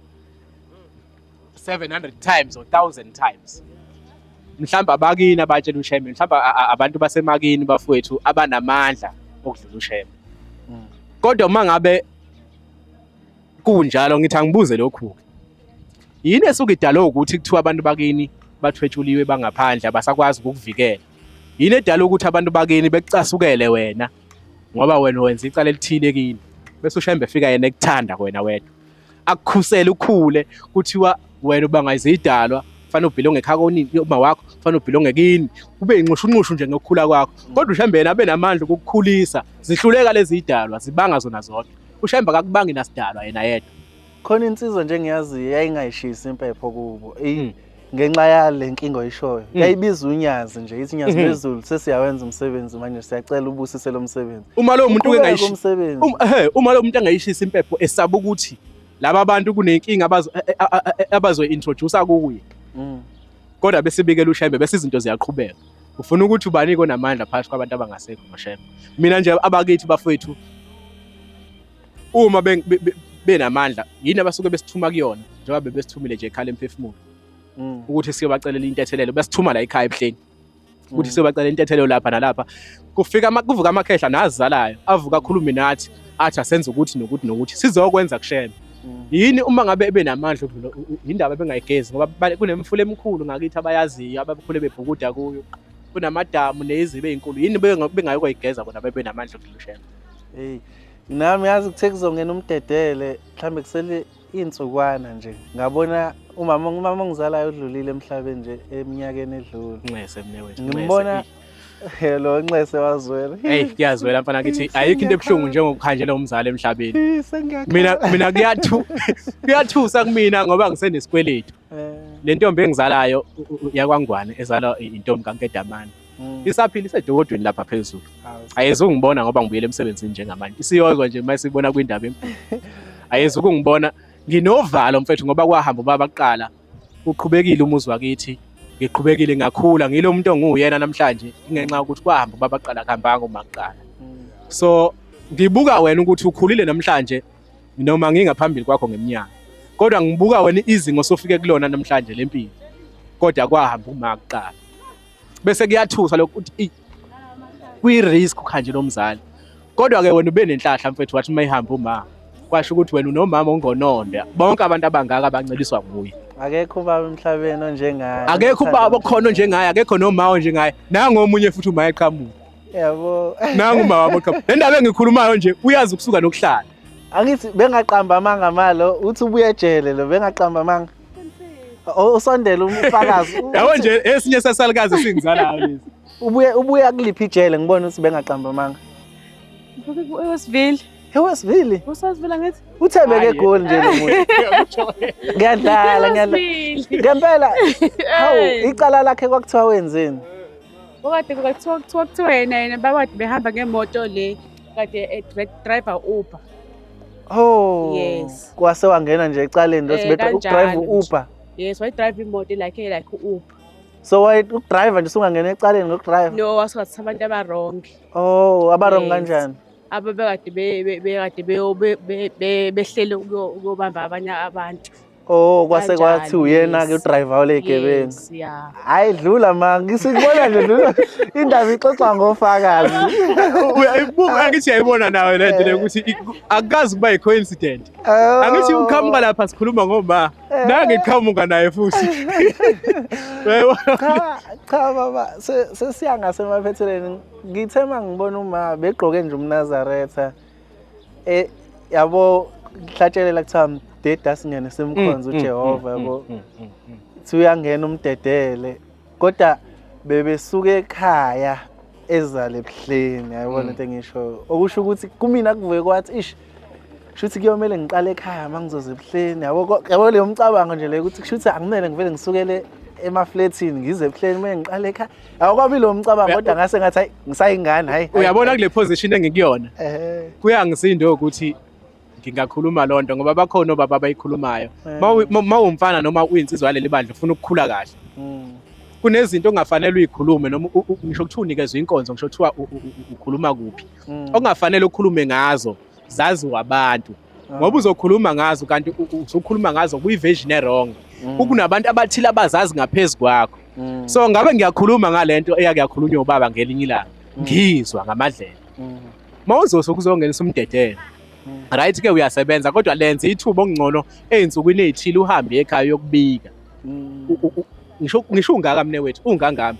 700 times or 1000 times mhlamba abakini abatshela ushembe mhlamba abantu basemakini bafethu abanamandla okudlula ushembe kodwa uma ngabe kunjalo ngithi angibuze lokhu yini esuke idalwe ukuthi kuthiwa abantu bakini bathwetshuliwe bangaphandle abasakwazi ukukuvikela yini edala ukuthi abantu bakini bekucasukele wena ngoba wena wenza icala elithile kini bese ushembe efika yena ekuthanda wena wedwa akukhusela ukhule kuthiwa wena ubangayizidalwa kufanele ubhilonge ekhaya konini uma wakho kufanele ubhilonge kini kube inxushunxushu nje ngokukhula kwakho kodwa uShembe yena abe namandla okukukhulisa zihluleka lezi idalwa zibanga zona zonke uShembe akakubangi nasidalwa yena yedwa khona insizwa nje engiyaziyo yayingayishisi impepho kubo ngenxa yale nkinga oyishoyo yayibiza unyazi nje ithi nyazi bezulu sesiyawenza umsebenzi manje siyacela ubusise lo msebenzi uma lo muntu uma lo muntu angayishisa impepho esaba ukuthi laba bantu kunenkinga abazo-introduce kuye kodwa bese bikela uShembe bese izinto ziyaqhubeka ufuna ukuthi ubanike onamandla phakathi kwabantu abangasekho noShembe mina nje abakithi bafowethu uma benamandla yini abasuke besithuma kuyona njengoba bebesithumile nje ekhala emphefumulo ukuthi siyobacelela intethelelo besithuma la ekhaya ebuhleni ukuthi siyobacelela intethelelo lapha nalapha kuvuka amakhehla nazalayo avuka akhulume nathi athi asenze ukuthi nokuthi sizokwenza kuShembe yini uma ngabe benamandla indaba bengayigezi ngoba kunemfula emikhulu ngakithi abayaziyo abakhule bebhukuda kuyo kunamadamu nezibe ezinkulu yini bengayikuyigeza bona bebenamandla kuShembe nami yazi kuthe kuzongena umdedele mhlambe kusele insukwana nje ngabona umama ongizalayo udlulile emhlabeni nje eminyakeni edlule Nxese mnewethu ngimbona lo Nxese wazwela kuyazwela mfana kithi ayikho into ebhlungu njengokukhanjela umzali emhlabeni mina kuyathusa kumina ngoba ngisenesikweletu le ntombi engizalayo yakwaNgwane ezala intombi kaNkedamani isaphila isedokodweni lapha phezulu ayezungibona ngoba ngibuyele emsebenzini njengamanje isiyozwa nje mayisibona kwindaba enkulu ayezukungibona nginovalo mfethu ngoba kwahamba ubaba kuqala uqhubekile umuzi wakithi ngiqhubekile ngakhula ngilo muntu onguyena namhlanje ingenxa ukuthi kwahamba ubaba kuqala kuhambanga uma kuqala so ngibuka wena ukuthi ukhulile namhlanje noma ngingaphambili kwakho ngeminyaka kodwa ngibuka wena izingo sofike kulona namhlanje lempilo kodwa kwahamba uma kuqala bese kuyathusa lokuthi kwi-risk ukhanjela umzali kodwa ke wena ube nenhlahla mfethu wathi mayihamba uma kwasho ukuthi wena unomama ongononda bonke abantu abangaka abanceliswa nguye akekho ubaba emhlabeni onjengaye akekho ubaba okhona njengaye akekho nomawo njengaye nangomunye futhi uma eqhamuka yabo nangu uma wabo eqhamuka le ndaba engikhulumayo nje uyazi ukusuka nokuhlala angithi bengaqamba amanga malo uthi ubuye ejele lo bengaqamba amanga usondela umfakazi yabo nje esinye sesalukazi singizalayo lezi ubuye kuliphi ijele ngibona ukuthi bengaqamba amanga eWestville eWestville usazivela ngathi uthebeke egoli nje lo muntu ngiyadlala ngempela hawu icala lakhe kwakuthiwa wenzeni okade kuthiwa yena babade behamba ngemoto le kade driver Uber yes kwase wangena nje ecaleni lothi bethu ukudrive Uber yes drive imoto like Uber so ukudrive nje sungangena ecaleni ngokudrive no wasikhathi abantu abarong abarong kanjani ababekade behlele ukubamba abanye abantu kwase kwathi uyena ke udriver olegebengu hayi dlula ma ngisikubona nje dlula indaba ixoxa ngofakazi uyayibuka ngithi yayibona nawe le nto ukuthi akukazi kuba i-coincident angithi uqhamuka lapha sikhuluma ngoma nangiqhamuka naye futhi cha baba sesiyanga semaphetheleni ngithema ngibona uma begqoke nje umNazaretha yabo hlatshelela kuthiwa deda singene simkhonza uJehova yabo uyangena umdedele kodwa bebesuka ekhaya ezale ebuhleni yayibona into engisho okusho ukuthi kumina kuvuke kwathi shuthi kuyomela ngiqale ekhaya mangizoze ebuhleni yabo leyo umcabango nje le ukuthi kushuthi akumele ngivele ngisukele emafletini ngize ebuhleni manje ngiqale ekhaya awukabi lo mcabango kodwa ngase ngathi hayi ngisayingane hayi uyabona kule position engikuyona kuyangisindwe ukuthi ngingakhuluma lonto ngoba bakhona obaba abayikhulumayo mawumfana noma uyinsizwa yaleli bandla ufuna ukukhula kahle kunezinto ongafanele uyikhulume noma ngisho ukuthi unikezwe inkonzo ngisho kuthiwa ukhuluma kuphi ongafanele ukhulume ngazo zaziwa abantu ngoba uzokhuluma ngazo kanti uzokhuluma ngazo kuyiversion wrong ukunabantu abathile abazazi ngaphezulu kwakho so ngabe ngiyakhuluma ngalento eyakuyakhulunywa ubaba ngelinye ilanga ngizwa ngamadlela mawuzoso kuzongenisa umdedele right ke uyasebenza kodwa lenze ithuba ongcono einsukwini ezithile uhambe ekhaya yokubika ngisho ungaka mne wethu ungangami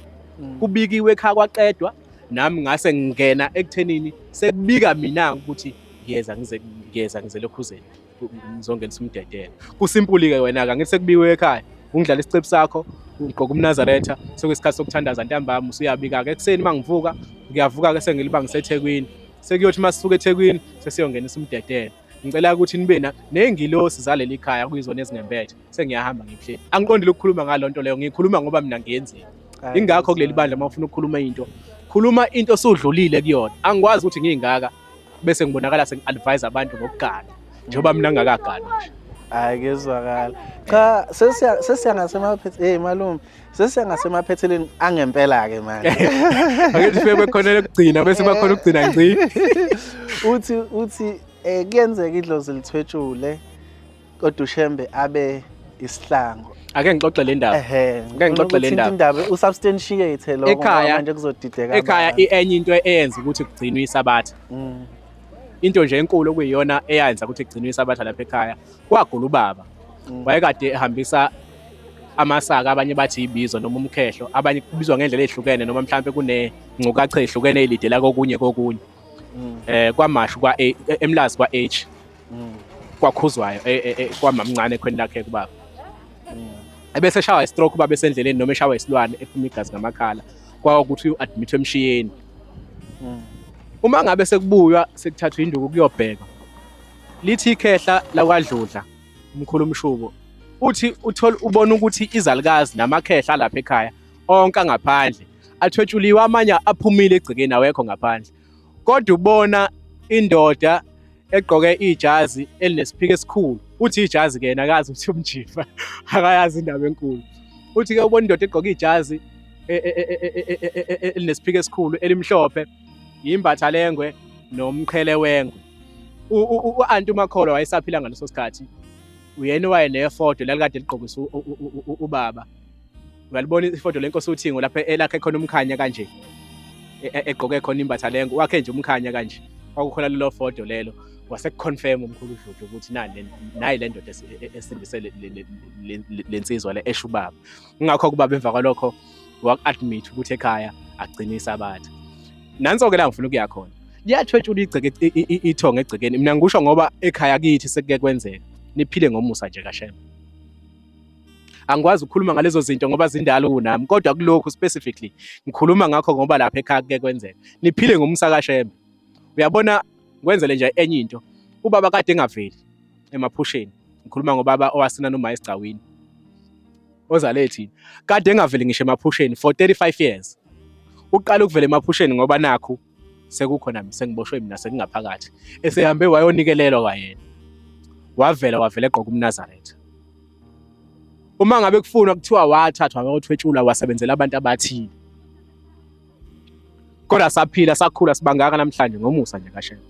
kubikiwe ekhaya kwaqedwa nami ngase ngingena ekuthenini sekubika mina ukuthi ngiyeza ngize lokhuzeni ngizongenisa umdedele kusimpuli ke wena ka ngithi sekubiwe ekhaya ungidlala isicephu sakho, ugqoka umNazaretha, sekuyisikhathi sokuthandaza ntambama usuyabika-ke. Ekuseni uma ngivuka, ngiyavuka-ke sengiliba ngiseThekwini. Sekuyothi uma sisuka eThekwini sesiyongenisa umdedele. Ngicela ukuthi nibe ney'ngilosi zaleli khaya kuyizona ezingempethe, sengiyahamba ngibuhleli. Angiqondile ukukhuluma ngalo nto leyo, ngiyikhuluma ngoba mina ngiyenzile. Ingakho kuleli bandla uma ufuna ukukhuluma into, khuluma into osudlulile kuyona. Angikwazi ukuthi ngiyingaka bese ngibonakala sengi-advise abantu ngokugana njengoba mina ngingakagani nje. Hhayi kezwakala. Cha sesiyangasemaphetheni, malume, sesiyangasemaphetheleni angempela-ke manje. Akethi fike bekhona lokugcina bese bakhona ukugcina ngci. Uthi kuyenzeka idlozi lithwetshule kodwa uShembe abe isihlangu. Ake ngixoxe le ndaba. Ngeke ngixoxe le ndaba. Usubstantiate lokho manje kuzodideka. Ekhaya enye into eyenza ukuthi kugcinwe isabatha. Into nje enkulu okuyiyona eyenza ukuthi kugcinwe isabatha lapha ekhaya. Kwagula ubaba. Wayekade ehambisa amasaka, abanye bathi ibizo noma umkhehlo, abanye kubizwa ngendlela ezihlukene noma mhlambe kunengcukacha ezihlukene ezilidela kokunye. Kwamashu emlazi kwa H. Kwakhuzwayo kwamamncane ekhweni lakhe kubaba. Ebese shawa istroke ubaba esendleleni noma eshawa isilwane ephuma igazi ngamakhala. Kwakuthi u-admit emshiyeni. Uma ngabe sekubuywa sekuthathwa induku kuyobheka. Lithi ikhehla lakwaDludla umkhulu umshubo. Uthi ubona ukuthi izalukazi namakhehla lapha ekhaya onke ngaphandle athwetshuliwe, amanye aphumile egcekeni awekho ngaphandle. Kodwa ubona indoda egqoke ijazi elinesiphiko esikhulu. Uthi ijazi ke yena akazi ukuthi umjifa, akayazi indaba enkulu. Uthi ke ubona indoda egqoke ijazi elinesiphiko esikhulu elimhlophe, imbatha lengwe nomqhele wengwe. U-Anti uMakholo wayesaphila ngaleso sikhathi. Uyena wayenefoto lalikade ligqokisa ubaba. Uyalibona ifoto lenkosi uThingo lapha elakhe khona umkhanya kanje. Egqoke khona imbatha lengwe, wakhe nje umkhanya kanje. Kwakukhona lelo foto lelo. Wasekuconfirm umkhulu uDludlu ukuthi nayi le ndoda esindise lensizwa le esho ubaba. Ngakho kubaba emva kwalokho wak-admit ukuthi ekhaya agcina isabatha. Nanso ke la ngifuna ukuya khona. Liyathwetshula ithonga egcekeni. Mina ngikusho ngoba ekhaya kithi sekuke kwenzeka. Niphile ngomusa nje kaShembe. Angikwazi ukukhuluma ngalezo zinto ngoba zindalo kunami, kodwa kulokhu specifically ngikhuluma ngakho ngoba lapha ekhaya kuke kwenzeka. Niphile ngomusa kaShembe. Uyabona kwenzele nje enye into. Ubaba kade engaveli emaphusheni. Ngikhuluma ngobaba owasina noMa esigcawini. Ozale thina. Kade engaveli ngisho emaphusheni for 35 years. Uqala ukuvela emaphusheni ngoba nakho sekukhona sengiboshwe mina sengingaphakathi. Esehambe wayonikelelwa kwayena. Wavela egqoka umNazaretha. Uma ngabe kufunwa kuthiwa wathathwa wayothwetshula wasebenzela abantu abathile. Kodwa saphila sakhula sibangaka namhlanje ngomusa nje kaShembe.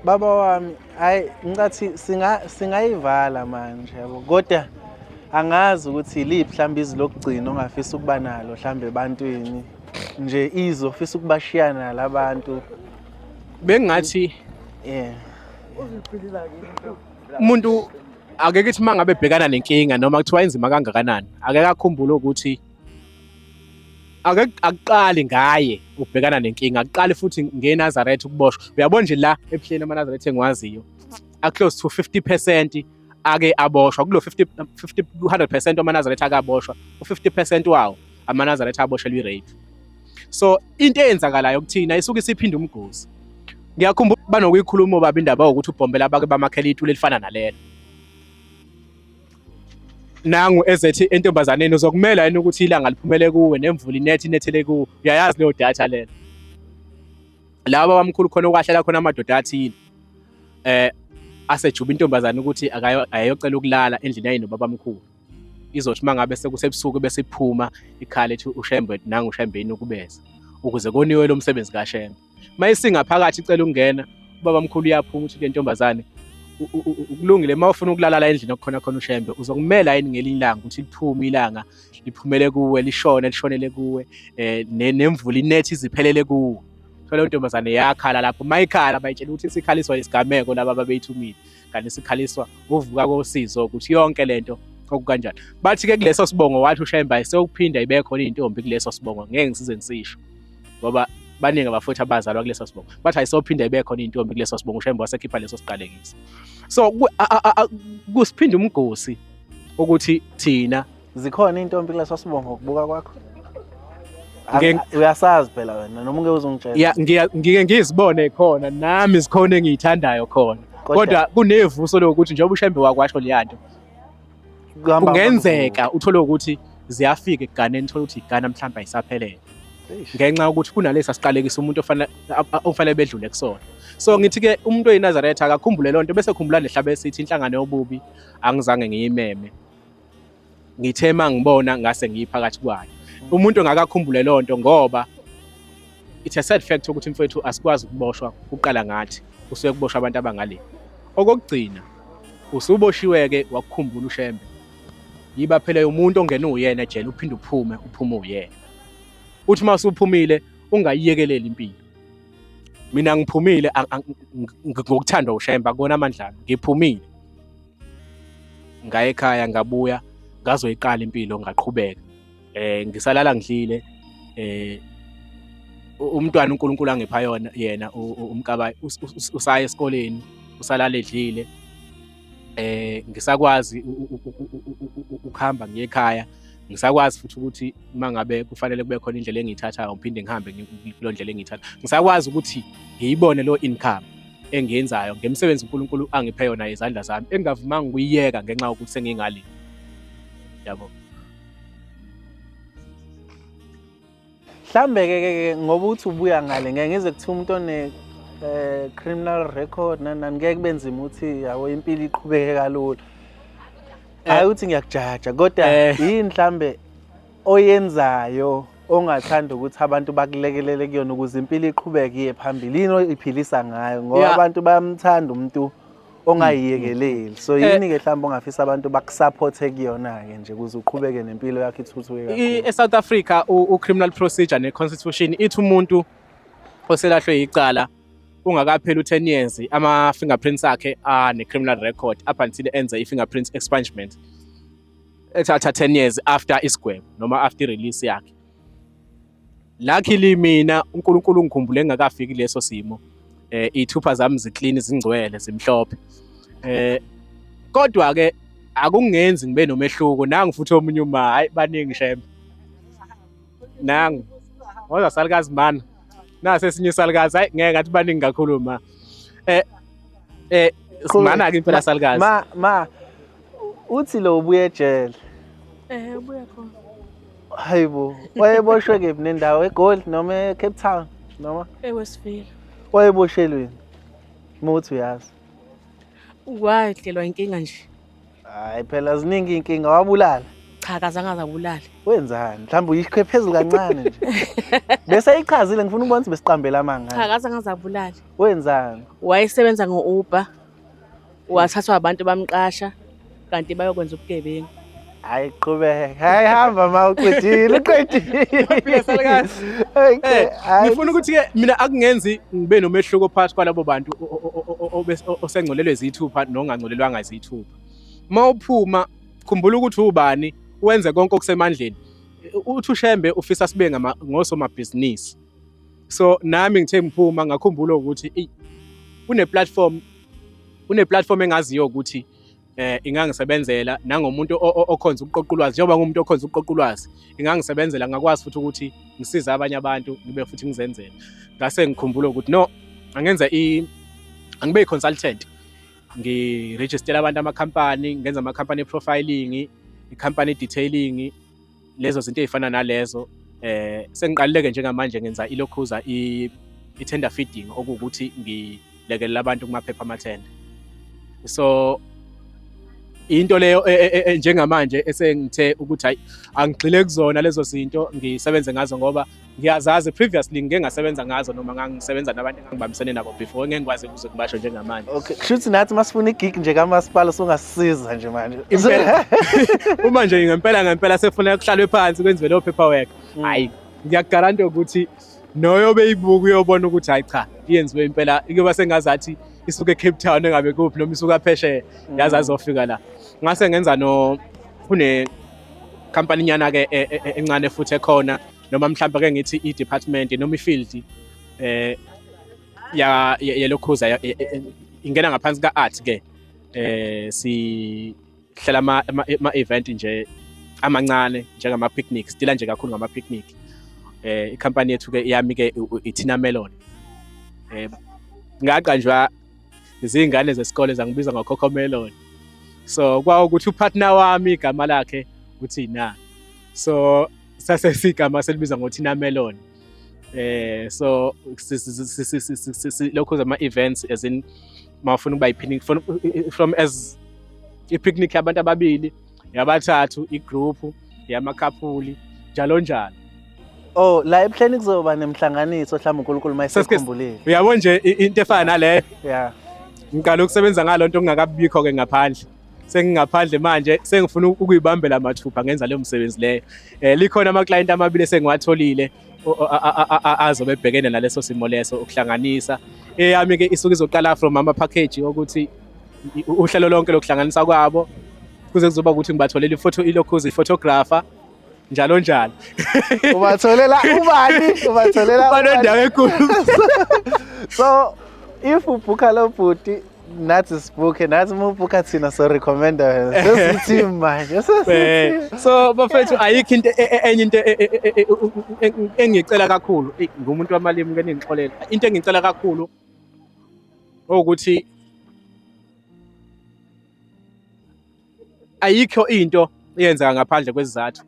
Baba wami, hayi ngicathi singayivala manje yabo. Kodwa angazi ukuthi iliphi mhlambe izilokugcina ongafisa ukuba nalo mhlambe ebantwini. Nje izofisa ukubashiyana labantu. Bengathi umuntu akeke ithi mangabe ebhekana nenkinga noma kuthiwa inzima kangakanani, akeke akhumbule ukuthi akuqali ngaye ubhekana nenkinga, akuqali futhi ngeNazaretha ukuboshwa. Uyabona nje la ebuhleni amaNazaretha engiwaziyo close to 50% ake aboshwa. Kulo 100% amaNazaretha akaboshwa, u50% wawo amaNazaretha aboshelwe i-rape. So into eyenzakalayo kuthina isuke isiphinde umgozi. Ngiyakhumbula banokuyikhuluma obaba indaba ukuthi ubhombela abake bamakhela itulo elifana nalelo. Nangu ezethi entombazaneni uzokumela yini ukuthi ilanga liphumele kuwe nemvula inethele kuwe. Uyayazi leyo data lelo. Laba bamkhulu khona okwahlela khona amadoda athile. Asejuba intombazane ukuthi ayayocela ukulala endlini yayino babamkhulu. Izothi mangabe sekusebusuku bese iphuma ikhala ethi uShembe nangu uShembeni ukubeza ukuze koniwe lo msebenzi kaShembe. Mayisingaphakathi icela ukungena babamkhulu yaphuma ukuthi le ntombazane ukulungile mawufuna ukulala la endlini okukhona khona uShembe uzokumela yini ngelinye ilanga ukuthi liphume ilanga liphumele kuwe lishonele kuwe nemvula inethi iziphelele kuwe. So le ntombazane yakhala lapho mayikhala bayitshela ukuthi isikhaliswa isigameko laba babeyithumile kanti isikhaliswa uvuka kosizo ukuthi yonke lento okukanjani. Bathi ke kuleso sibongo wathi uShembe ayisokuphinda ibe khona intombi kuleso sibongo ngeke ngisize ngisisho. ngoba baningi abafowethu abazalwa kuleso sibongo bathi ayisophinde bekhona intombi kuleso sibongo uShembe wasekhipha leso siqalekiso. So kusiphinde umgosi ukuthi thina zikhona intombi kuleso sibongo ukubuka kwakho Ngeke- uyasazi phela wena noma ungeke uzungitshela ngike ngizibone khona nami zikhona engiyithandayo khona Kodwa- kodwa kunevuso lokuthi njengoba uShembe wakwasho leyanto Kuhamba kungenzeka uthole ukuthi ziyafika eganeni uthole ukuthi igana mhlawumbe ayisaphelele Eish. ngenxa yokuthi kunalesi siqalekiso umuntu ofanele bedlule kusona. So ngithi-ke umuntu oyinazaretha akakhumbule loo nto bese khumbula nehlaba esithi inhlangano yobubi angizange ngiyimeme ngithe uma ngibona ngase ngiyiphakathi kwayo. Umuntu engakakhumbule loo nto ngoba it's a sad fact ukuthi mfethu asikwazi ukuboshwa uqala ngathi usuke kuboshwa abantu abangale. Okokugcina usuboshiwe-ke wakukhumbula uShembe yiba phela umuntu ongena uyena ejele uphinde uphume uyena. Uthi uma usuphumile ungayiyekeleli impilo. Mina ngiphumile ngokuthanda uShembe akubona amandla ami ngiphumile. Ngaya ekhaya ngabuya ngazoyiqala impilo ngaqhubeka. Ngisalala ngidlile umntwana uNkulunkulu angipha yona yena umkabayi usaya esikoleni usalala edlile. Ngisakwazi ukuhamba ngiye ekhaya ngisakwazi futhi ukuthi mangabe kufanele kube khona indlela engiyithathayo ngiphinde ngihambe kulo ndlela engiyithatha ngisakwazi ukuthi ngiyibone lo income engiyenzayo ngemsebenzi uNkulunkulu angiphe yona izandla zami engavumanga ukuyiyeka ngenxa yokuthi sengingali yabo. Mhlambe ke ngoba uthi ubuya ngale ngeke ngize kuthiwa umuntu one criminal record nani ngeke benzima uthi yawo impilo iqhubeke kalula. Hayi uthi ngiyakujaja kodwa yini mhlambe oyenzayo ongathanda ukuthi abantu bakulekelele kuyona ukuze impilo iqhubeke iye phambili yini iphilisa ngayo ngoba Yeah. abantu bayamthanda umuntu ongayiyekeleli. So yini ke mhlambe ongafisa abantu bakusupporte kuyona ke nje ukuze uqhubeke nempilo yakho ithuthuke kakhulu. eSouth Africa u-criminal procedure ne-constitution ithi umuntu oselahlwe icala ungakapheli u-10 years ama-fingerprints akhe ne-criminal record up until enze i-fingerprint expungement ethatha 10 years after isigwebo noma after release yakhe. Luckily mina uNkulunkulu ngikhumbule engakafiki leso simo iy'thupha zami ziclean zingcwele zimhlophe. Kodwa ke akungenzi ngibe nomehluko nangu futhi omunye uma hayi baningi Shembe nangu ngoba salukazi mana nase esinye isalukazi hayi ngeke ngathi baningi kakhulu ma simana ke impela salukazi Ma uthi lo ubuye ejele Ubuya khona. hayibo wayeboshwe kephi nendawo eGoli noma eCape Town noma eWestville. wayeboshelweni muthi uyazi Wayehlelwa inkinga nje. hayi phela ziningi inkinga wabulala Cha kazange azabulala. wenzani mhlawumbe uyikhwe phezulu kancane nje bese ichazile ngifuna ukubona ukuthi besiqambela Cha amanga kazange azabulala. wenzani Wayesebenza ngo-Uber. Wathathwa abantu bamqasha kanti bayokwenza ubugebengu. hayi qhubeka hayi hamba ma uqedile Phela salukazi. okay hayi ngifuna ukuthi ke mina akungenzi ngibe nomehluko phakathi kwalabo bantu osengcolelwe izithupha nongangcolelwanga izithupha. Mawuphuma khumbula ukuthi ubani wenze konke okusemandleni. Uthi uShembe ufisa sibe ngosomabhizinisi. So nami ngithe ngiphuma ngakhumbula ukuthi une-platform engaziyo ukuthi ingangisebenzela nangomuntu okhonza ukuqoqa ulwazi njengoba ngumuntu okhonza ukuqoqa ulwazi ingangisebenzela ngakwazi futhi ukuthi ngisize abanye abantu ngibe futhi ngizenzele. Ngase ngikhumbula ukuthi no angenza angibe i-consultant ngiregister abantu amakhampani ngenza amakhampani profiling i-company detailing lezo zinto ezifana nalezo sengiqalileke njengamanje ngenza ilokhuza i-tender feeding okuwukuthi ngilekelela abantu kumaphepha amathenda. So into leyo njengamanje esengithe ukuthi hayi angigxile kuzona lezo zinto ngisebenze ngazo ngoba ngiyazazi previously ngeke ngasebenza ngazo noma ngangisebenza nabantu engangibambisene nabo before ngeke ngikwazi ukuze ngibasho njengamanje. okay kushuthi nathi masifuna igig nje kamasipala songasisiza nje manje Impela uma nje ngempela sefuna kuhlalwe phansi kwenziwe lo paperwork hayi ngiyakugaranta ukuthi noyobe ibuku uyobona ukuthi hayi cha iyenziwe impela kuyoba sengazathi isuke eCape Town engabe kuphi noma isuka phesheya yazi azofika la. Ngase ngenza kune company nyana ke encane futhi ekhona noma mhlawumbe ake ngithi i-department noma i-field yalokhuza ingena ngaphansi ka-art ke sihlela ama-event nje amancane njengama-picnic, sidila nje kakhulu ngama-picnic. Ikhampani yethu ke yami ke ithina Melon. Ngaqanjwa izingane zesikole zangibiza ngoCoco Melon. So kwawukuthi upartner wami igama lakhe uThina. So sasesigama selibiza ngoThina Melon. So lokho zama-events as in mawufuna ukuba i-picnic from as i-picnic yabantu ababili, yabathathu, i-group, yamakhaphuli, njalo njalo. Oh, la eplane kuzoba nemhlanganiso mhlawumbe uNkulunkulu mayesikhumbulile. Uyabona nje into efana naleyo. Yeah. Ngiqala ukusebenza ngalo nto ngingakabikho ke ngaphandle. Sengingaphandle manje sengifuna ukuyibambela mathupha ngenza leyo msebenzi leyo. Likhona ama-client amabili sengiwatholile azobe ebhekene naleso simo leso ukuhlanganisa. Eyami ke isuke izoqala from ama-package ukuthi uhlelo lonke lokuhlanganisa kwabo kuze kuzoba ukuthi ngibatholela ilokhuza i-photographer njalo njalo. Ubatholela ubani? Ubatholela banendawo enkulu. So if ubhuka lo bhuti nathi sibukhe nathi mubhuka thina so recommenda sesithi manje so bafethu ayikho into enye into engicela kakhulu ngumuntu wamalimi ke ningixolela into engicela kakhulu ukuthi ayikho into eyenzeka ngaphandle kwesizathu.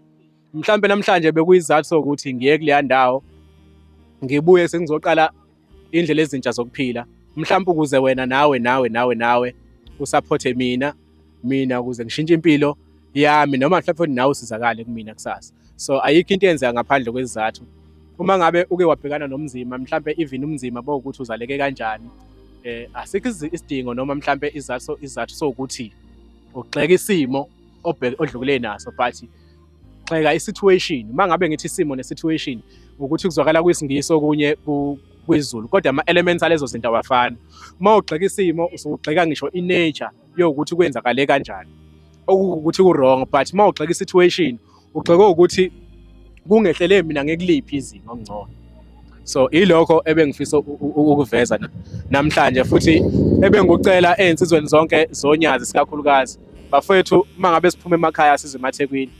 Mhlambe namhlanje bekuyizathu sokuthi ngiye kuleya ndawo ngibuye sengizoqala indlela ezintsha zokuphila, mhlawumbe ukuze wena nawe usupporte mina ukuze ngishintshe impilo yami noma mhlawumbe nawe usizakale kumina kusasa. So ayikho into eyenzeka ngaphandle kwesizathu. Uma ngabe uke wabhekana nomzima, mhlawumbe even umzima bokuthi uzaleke kanjani, asikho isidingo noma mhlawumbe izathu sokuthi ugxeka isimo odlukule naso, but xeka i-situation. Uma ngabe ngithi isimo ne-situation ukuthi kuzwakala kwisingisi okunye kwizulu, kodwa ama-elements alezo zinto awafani. Uma ugxeka isimo usugxeka ngisho i-nature yokuthi kwenzakale kanjani okuwukuthi ku-wrong, but uma ugxeka i-situation ugxeka ukuthi kungehlele mina ngekuliphi izinga okungcono. So ilokho ebengifisa ukuveza namhlanje, futhi ebengikucela ey'nsizweni zonke zonyazi sikakhulukazi bafethu, uma ngabe siphuma emakhaya size emaThekwini,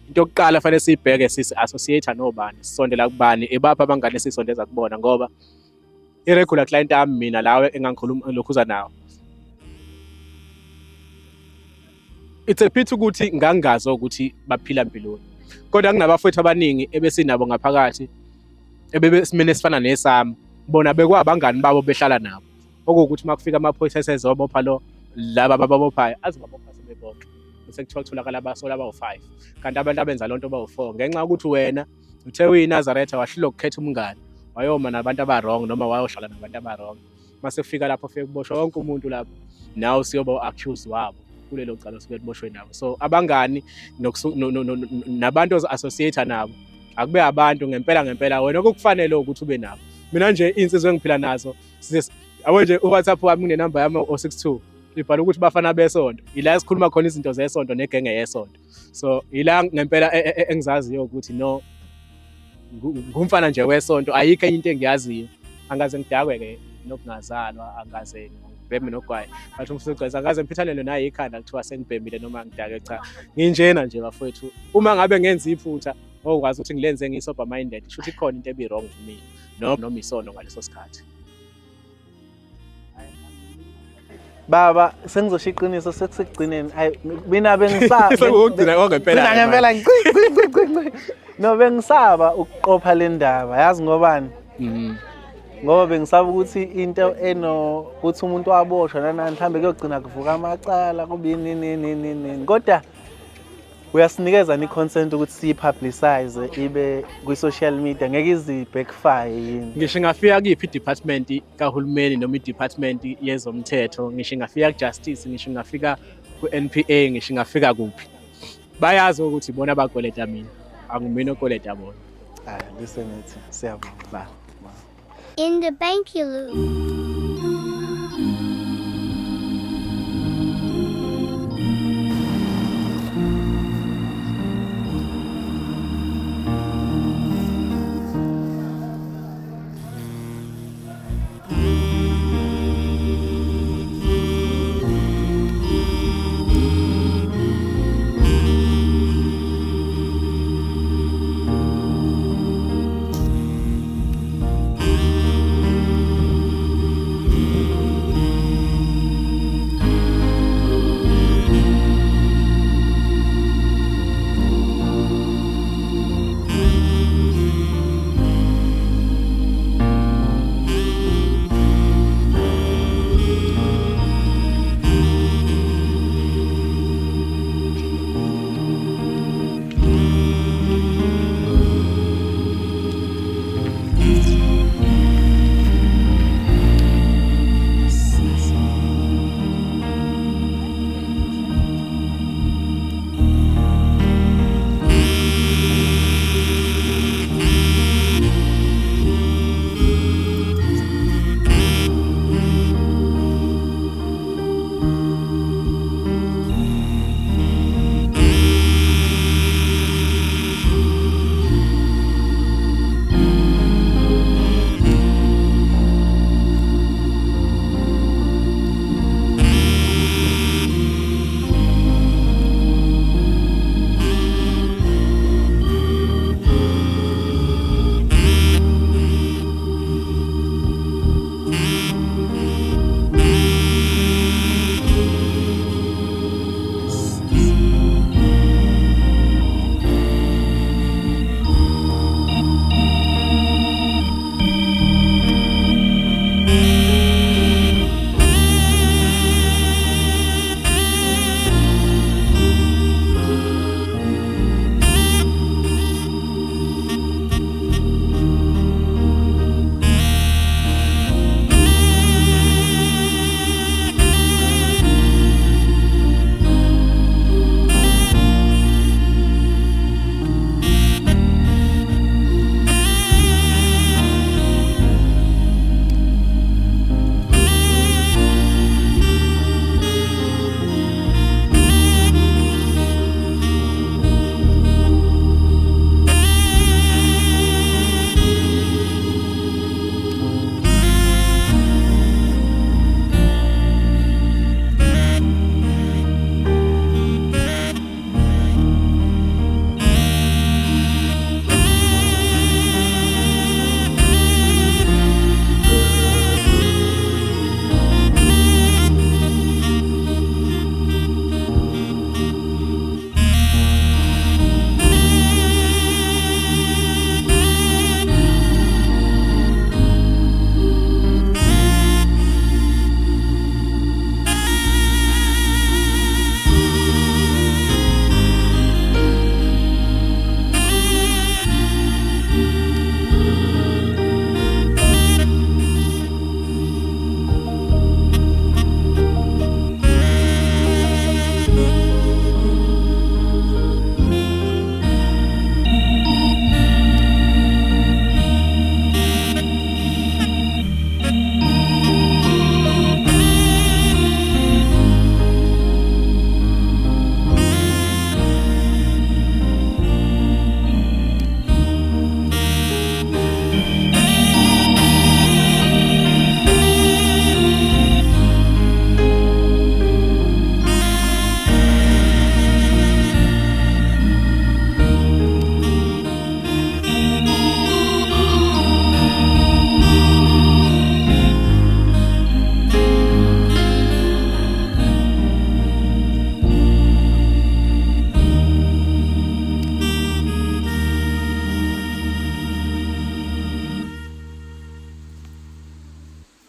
into yokuqala fanele siyibheke sisi-associate nobani, sisondela kubani, ibaphi abangane sisondeza kubona, ngoba i-regular client yami mina lawe engangikhuluma lokhuza nawo, it's a pity ukuthi ngangazi ukuthi baphila mpilweni, kodwa kunabafowethu abaningi ebesinabo ngaphakathi ebebesimene esifana nesami, bona bekwabangani babo behlala nabo, okuwukuthi uma kufika amaphoyisa esezobopha laba bababophayo azibabopha sebebonke, bese kutholakala abasola abawu-5, kanti abantu abenza lonto bawu-4, ngenxa yokuthi wena uthe uyiNazaretha wahlula ukukhetha umngane, wayoma nabantu aba-wrong noma wayohlala nabantu aba-wrong. Mase kufika lapho fike kuboshwa wonke umuntu lapho, nawe usiyoba u-accused wabo kulelo cala osuke liboshwe nabo. So abangani nabantu ozo-associate nabo akube abantu ngempela wena okukufanele ukuthi ube nabo. Mina nje iy'nsizwa engiphila nazo yabo nje uWhatsApp wami kunenamba yami o62 ibhala ukuthi bafana besonto, ila esikhuluma khona izinto zesonto negenge yesonto. So ila ngempela engizaziyo ukuthi no ngumfana nje wesonto, ayikho enye into engiyaziyo, angaze ngidakwe-ke nokungazalwa, angaze ngibheme nogwayi, but umfisugcweza angaze mphithanelwe naye ikhanda kuthiwa sengibhemile noma ngidake, cha nginjena nje bafowethu. Uma ngabe ngenza iphutha okwazi ukuthi ngilenze ngiyi-sober minded, shuthi ikhona into ebi-wrong kumina noma isono ngaleso sikhathi. Baba sengizosho iqiniso sekusekugcineni, mina bengisaba Sekugcina kwangempela. ngempela no bengisaba ukuqopha le ndaba, yazi ngobani? Ngoba bengisaba ukuthi into ukuthi umuntu waboshwa nani mhlambe kuyogcina kuvuka amacala kube nini, kodwa uyasinikeza ni-consent ukuthi siyi-publicize ibe kwi-social media, ngeke izi-backfire yini? Ngisho ngafika kiphi i-department kahulumeni noma i-department yezomthetho, ngisho ngafika ku-justice, ngisho ngafika ku-NPA, ngisho ngafika kuphi, bayazi ukuthi bona bakweleta mina, angimina okweleta bona. Listen it, siyabonga. In the bank you lose.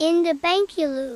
In the Bankulu.